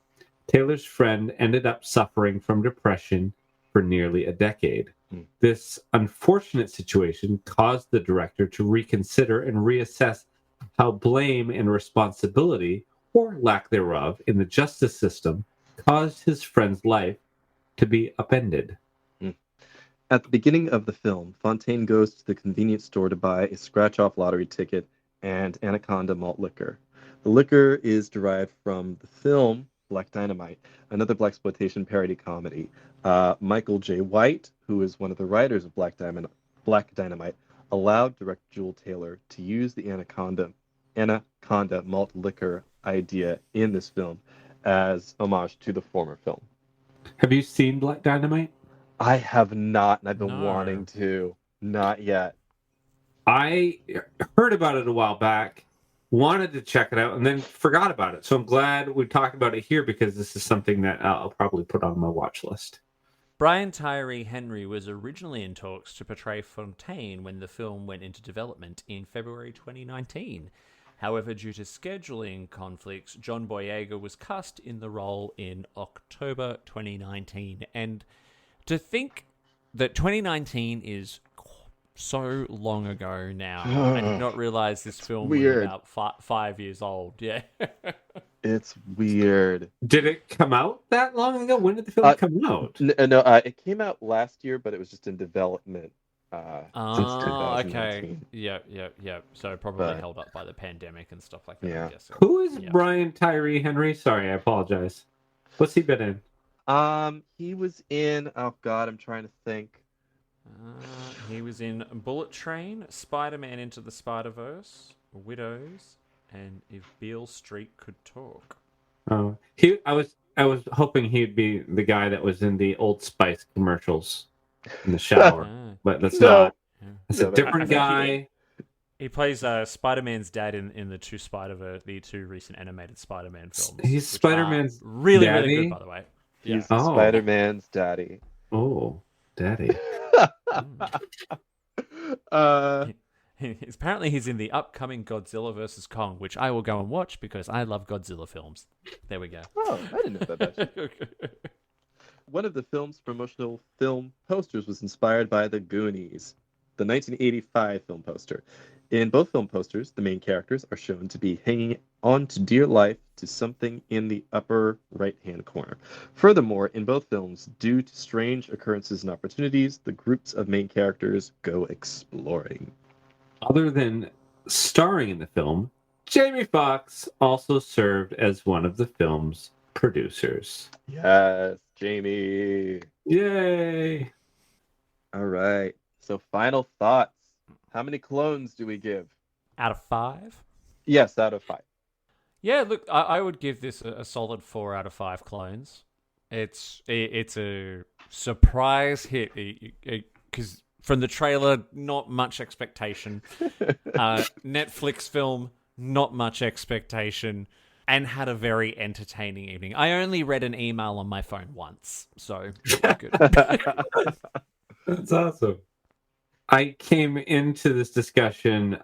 Taylor's friend ended up suffering from depression for nearly a decade. This unfortunate situation caused the director to reconsider and reassess how blame and responsibility, or lack thereof, in the justice system caused his friend's life to be upended. At the beginning of the film, Fontaine goes to the convenience store to buy a scratch-off lottery ticket and Anaconda malt liquor. The liquor is derived from the film Black Dynamite, another blaxploitation parody comedy. Michael J. White, who is one of the writers of Black Dynamite, allowed director Juel Taylor to use the Anaconda malt liquor idea in this film as homage to the former film. Have you seen Black Dynamite? I have not, and I've been wanting to. Not yet. I heard about it a while back, wanted to check it out, and then forgot about it. So I'm glad we talked about it here, because this is something that I'll probably put on my watch list. Brian Tyree Henry was originally in talks to portray Fontaine when the film went into development in February 2019. However, due to scheduling conflicts, John Boyega was cast in the role in October 2019. And to think that 2019 is so long ago now, I did not realize this film was about 5 years old. Yeah. It's weird. Did it come out that long ago? When did the film come out? No, it came out last year, but it was just in development since 2019. Okay. Yeah. So probably held up by the pandemic and stuff like that. Yeah. I guess. Who is Brian Tyree Henry? Sorry, I apologize. What's he been in? He was in, oh God, I'm trying to think. He was in Bullet Train, Spider-Man Into the Spider-Verse, Widows, and If Beale Street Could Talk. Oh, I was hoping he'd be the guy that was in the Old Spice commercials in the shower, but that's not. It's a different guy. He plays Spider-Man's dad in the the two recent animated Spider-Man films. He's Spider-Man's really daddy? good, by the way. He's Spider-Man's daddy. Oh, daddy. Apparently he's in the upcoming Godzilla vs. Kong, which I will go and watch because I love Godzilla films. There we go. Oh, I didn't know that. One of the film's promotional film posters was inspired by The Goonies, the 1985 film poster. In both film posters, the main characters are shown to be hanging on to dear life to something in the upper right-hand corner. Furthermore, in both films, due to strange occurrences and opportunities, the groups of main characters go exploring. Other than starring in the film, Jamie Foxx also served as one of the film's producers. Yes, Jamie. Yay! All right. So final thoughts. How many clones do we give? Out of 5? Yes, out of 5. Yeah, look, I would give this a solid 4 out of 5 clones. It's a surprise hit because from the trailer, not much expectation. Netflix film, not much expectation, and had a very entertaining evening. I only read an email on my phone once, so good. That's awesome. I came into this discussion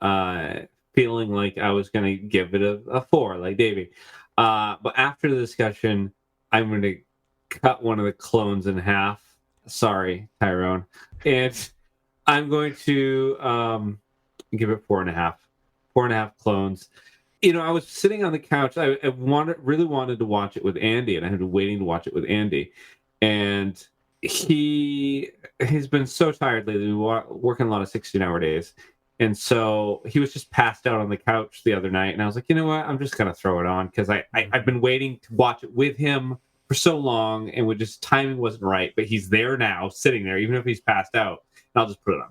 feeling like I was going to give it a 4, like Davey. But after the discussion, I'm going to cut one of the clones in half. Sorry, Tyrone. And I'm going to give it 4.5. 4.5 clones. You know, I was sitting on the couch. I really wanted to watch it with Andy, and I had been waiting to watch it with Andy. And he's been so tired lately, working a lot of 16-hour days. And so he was just passed out on the couch the other night. And I was like, you know what? I'm just going to throw it on because I've been waiting to watch it with him for so long, and timing wasn't right. But he's there now, sitting there, even if he's passed out. And I'll just put it on.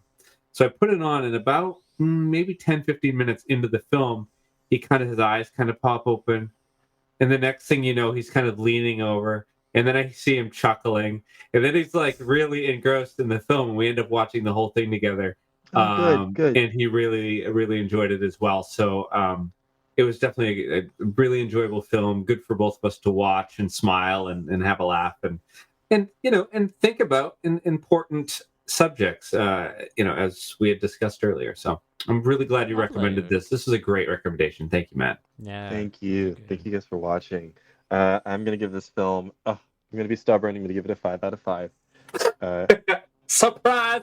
So I put it on, and about maybe 10, 15 minutes into the film, his eyes kind of pop open. And the next thing you know, he's kind of leaning over. And then I see him chuckling. And then he's like really engrossed in the film. And we end up watching the whole thing together. Good. And he really, really enjoyed it as well. So it was definitely a really enjoyable film. Good for both of us to watch and smile and have a laugh and think about important subjects, as we had discussed earlier. So I'm really glad you recommended this. This is a great recommendation. Thank you, Matt. Yeah. Thank you. Good. Thank you guys for watching. I'm going to give this film, I'm going to be stubborn. I'm going to give it a 5 out of 5. Surprise!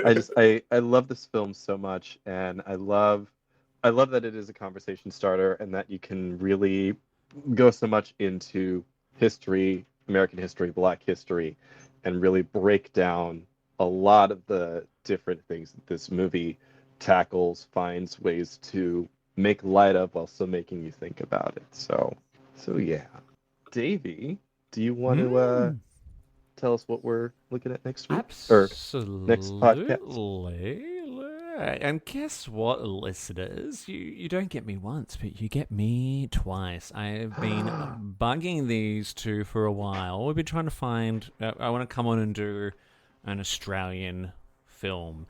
I love this film so much, and I love that it is a conversation starter and that you can really go so much into history, American history, Black history, and really break down a lot of the different things that this movie tackles, finds ways to make light of while still making you think about it. So yeah. Davey, do you want to tell us what we're looking at next week? Absolutely. Or next podcast? And guess what, listeners? You don't get me once, but you get me twice. I've been bugging these two for a while. We've been trying to find... I want to come on and do an Australian film.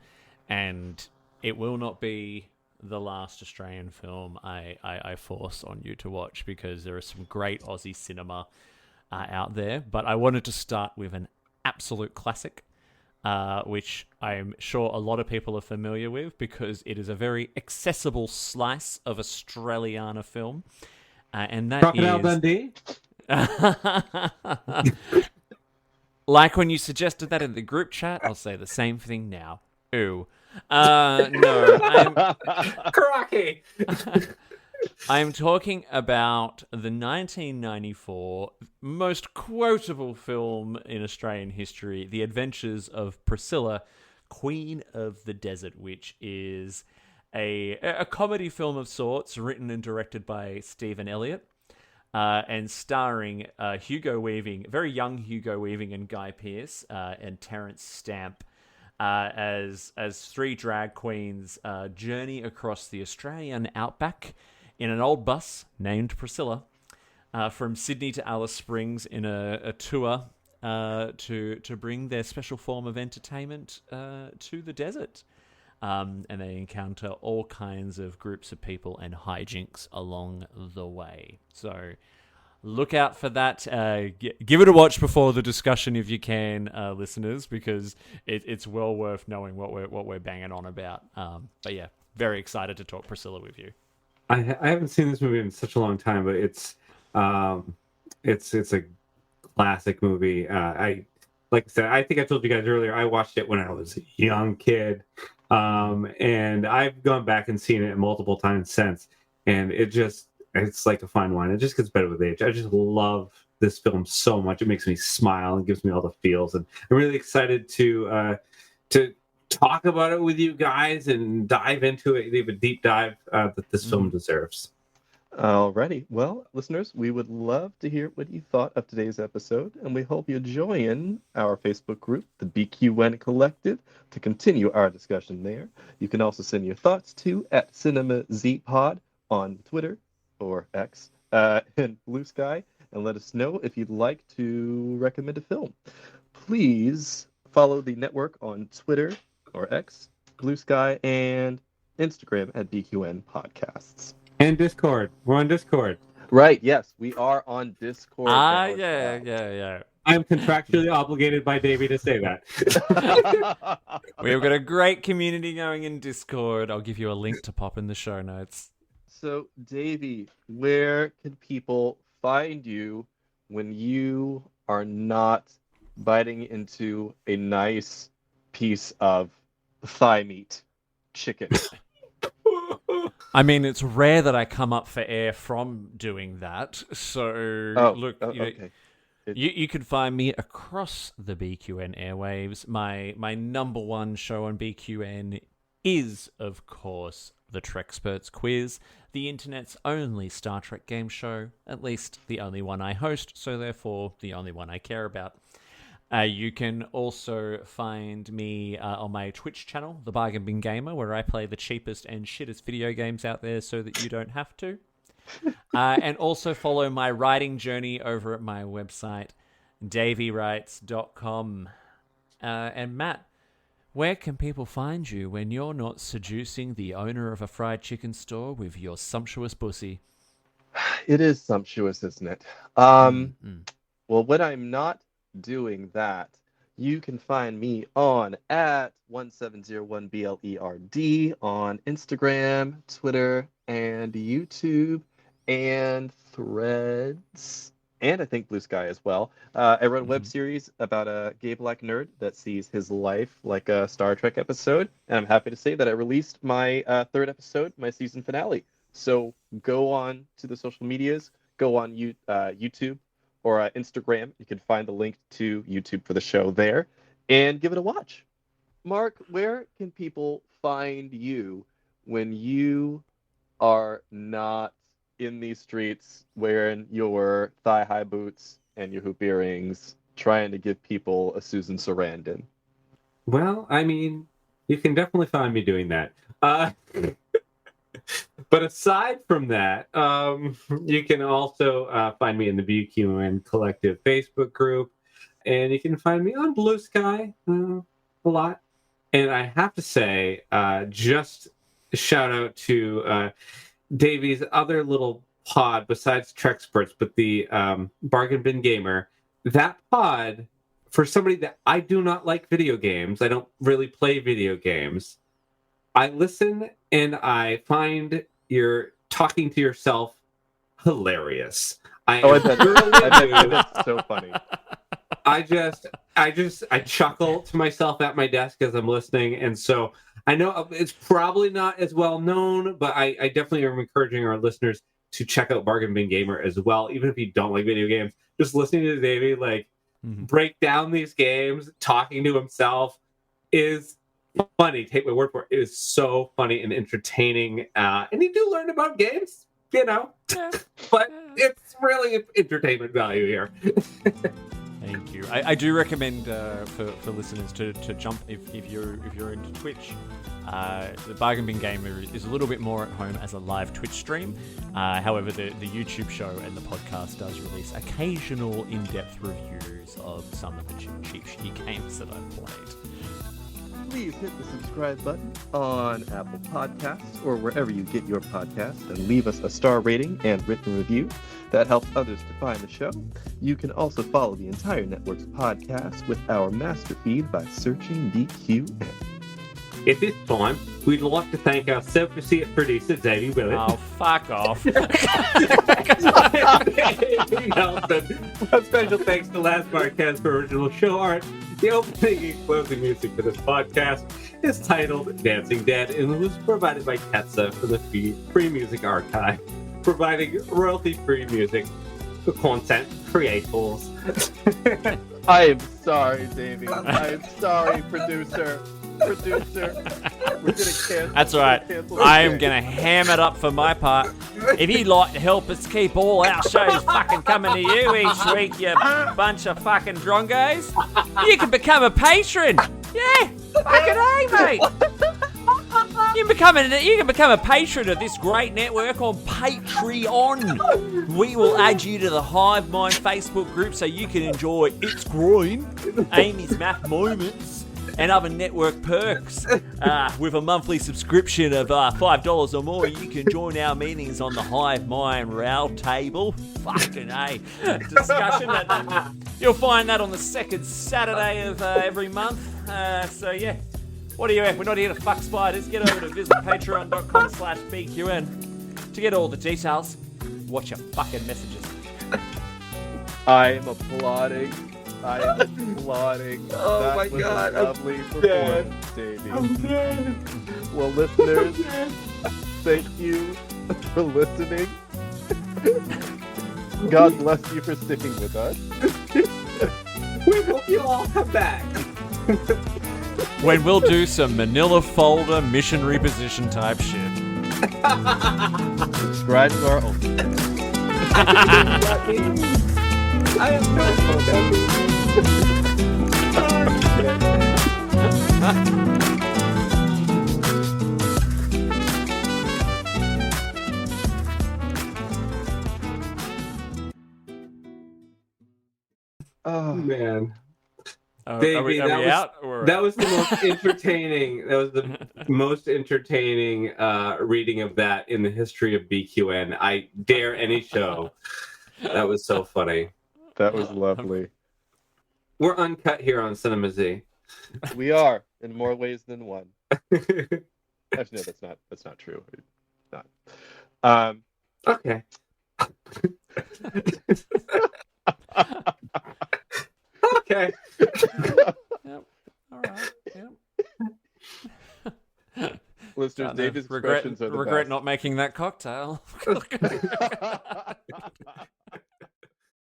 And it will not be the last Australian film I force on you to watch, because there is some great Aussie cinema out there. But I wanted to start with an absolute classic, which I'm sure a lot of people are familiar with because it is a very accessible slice of Australiana film. And that Crocodile is... Dundee? Like when you suggested that in the group chat, I'll say the same thing now. Ooh. No. Crocky! I'm talking about the 1994 most quotable film in Australian history, The Adventures of Priscilla, Queen of the Desert, which is a comedy film of sorts, written and directed by Stephen Elliott. and starring Hugo Weaving, very young Hugo Weaving and Guy Pearce and Terence Stamp as three drag queens journey across the Australian outback in an old bus named Priscilla from Sydney to Alice Springs in a tour to bring their special form of entertainment to the desert. And they encounter all kinds of groups of people and hijinks along the way. So look out for that. Give it a watch before the discussion if you can, listeners, because it's well worth knowing what we're banging on about. But yeah, very excited to talk Priscilla with you. I haven't seen this movie in such a long time, but it's a classic movie. Like I said, I think I told you guys earlier, I watched it when I was a young kid. And I've gone back and seen it multiple times since, and it's like a fine wine. It just gets better with age. I just love this film so much. It makes me smile and gives me all the feels, and I'm really excited to talk about it with you guys and dive into it. Leave a deep dive that this film deserves. Alrighty. Well, listeners, we would love to hear what you thought of today's episode, and we hope you join our Facebook group, the BQN Collective, to continue our discussion there. You can also send your thoughts to @CinemaZPod on Twitter or X and BlueSky, and let us know if you'd like to recommend a film. Please follow the network on Twitter or X, BlueSky, and Instagram at BQN Podcasts. And Discord. We're on Discord. Right, yes, we are on Discord. Yeah. I'm contractually obligated by Davey to say that. We've got a great community going in Discord. I'll give you a link to pop in the show notes. So, Davey, where can people find you when you are not biting into a nice piece of thigh meat chicken? I mean, it's rare that I come up for air from doing that. So, okay. You can find me across the BQN airwaves. My number one show on BQN is, of course, the Trexperts Quiz, the internet's only Star Trek game show, at least the only one I host, so therefore the only one I care about. You can also find me on my Twitch channel, The Bargain Bin Gamer, where I play the cheapest and shittest video games out there so that you don't have to. And also follow my writing journey over at my website, davyWrites.com. And Matt, where can people find you when you're not seducing the owner of a fried chicken store with your sumptuous pussy? It is sumptuous, isn't it? Well, when I'm not doing that, you can find me on @1701BLERD on Instagram, Twitter, and YouTube, and Threads, and I think BlueSky as well. I wrote a web series about a gay black nerd that sees his life like a Star Trek episode, and I'm happy to say that I released my third episode, my season finale. So go on to the social medias, go on YouTube or Instagram. You can find the link to YouTube for the show there, and give it a watch. Mark, where can people find you when you are not in these streets wearing your thigh-high boots and your hoop earrings, trying to give people a Susan Sarandon? Well, I mean, you can definitely find me doing that. But aside from that, you can also find me in the BQN Collective Facebook group, and you can find me on BlueSky a lot. And I have to say, just a shout out to Davey's other little pod besides Trexperts, but the Bargain Bin Gamer. That pod, for somebody that I do not like video games, I don't really play video games, I listen and I find you're talking to yourself hilarious. I bet it's so funny. I chuckle to myself at my desk as I'm listening, and so I know it's probably not as well known, but I definitely am encouraging our listeners to check out Bargain Bin Gamer as well, even if you don't like video games. Just listening to Davey break down these games, talking to himself, is funny. Take my word for it. It is so funny and entertaining, and you do learn about games. but it's really entertainment value here. Thank you. I do recommend for listeners to jump if you're into Twitch. The Bargain Bin Gamer is a little bit more at home as a live Twitch stream. However, the YouTube show and the podcast does release occasional in-depth reviews of some of the cheap games that I've played. Please hit the subscribe button on Apple Podcasts or wherever you get your podcasts and leave us a star rating and written review. That helps others to find the show. You can also follow the entire network's podcast with our master feed by searching BQN. At this time, we'd like to thank our self-receipt producer, Davey Willett. Oh, fuck off. A special thanks to Last Podcast for original show art. The opening and closing music for this podcast is titled Dancing Dead and was provided by Ketsa from the Free Music Archive, providing royalty-free music for content creators. I am sorry, Davey. I am sorry, producer. We're gonna cancel. That's all right. I am gonna ham it up for my part. If you'd like to help us keep all our shows fucking coming to you each week, you bunch of fucking drongos, you can become a patron. Yeah, fucking A, mate. You can become a patron of this great network on Patreon. We will add you to the Hive Mind Facebook group so you can enjoy It's Groin, Amy's Math Moments, and other network perks. With a monthly subscription of $5 or more, you can join our meetings on the Hive Mind Round Table. Fucking A. Discussion. You'll find that on the second Saturday of every month. So yeah. What do you have? We're not here to fuck spiders. Get over to visit patreon.com/BQN to get all the details. Watch your fucking messages. I am applauding. Oh that my was God, a lovely performance, Davey. Well, listeners, thank you for listening. God bless you for sticking with us. We hope you all come back. When we'll do some manila folder mission reposition type shit. Subscribe to our own. I am so happy. Oh man. Davey, are we out? That was the most entertaining. That was the most entertaining reading of that in the history of BQN. I dare any show. That was so funny. That was lovely. We're uncut here on Cinema Z. We are in more ways than one. Actually, no, that's not true. It's not. Okay. Okay. Yep. All right. Yep. Listeners, David's expressions are the regret best. not making that cocktail.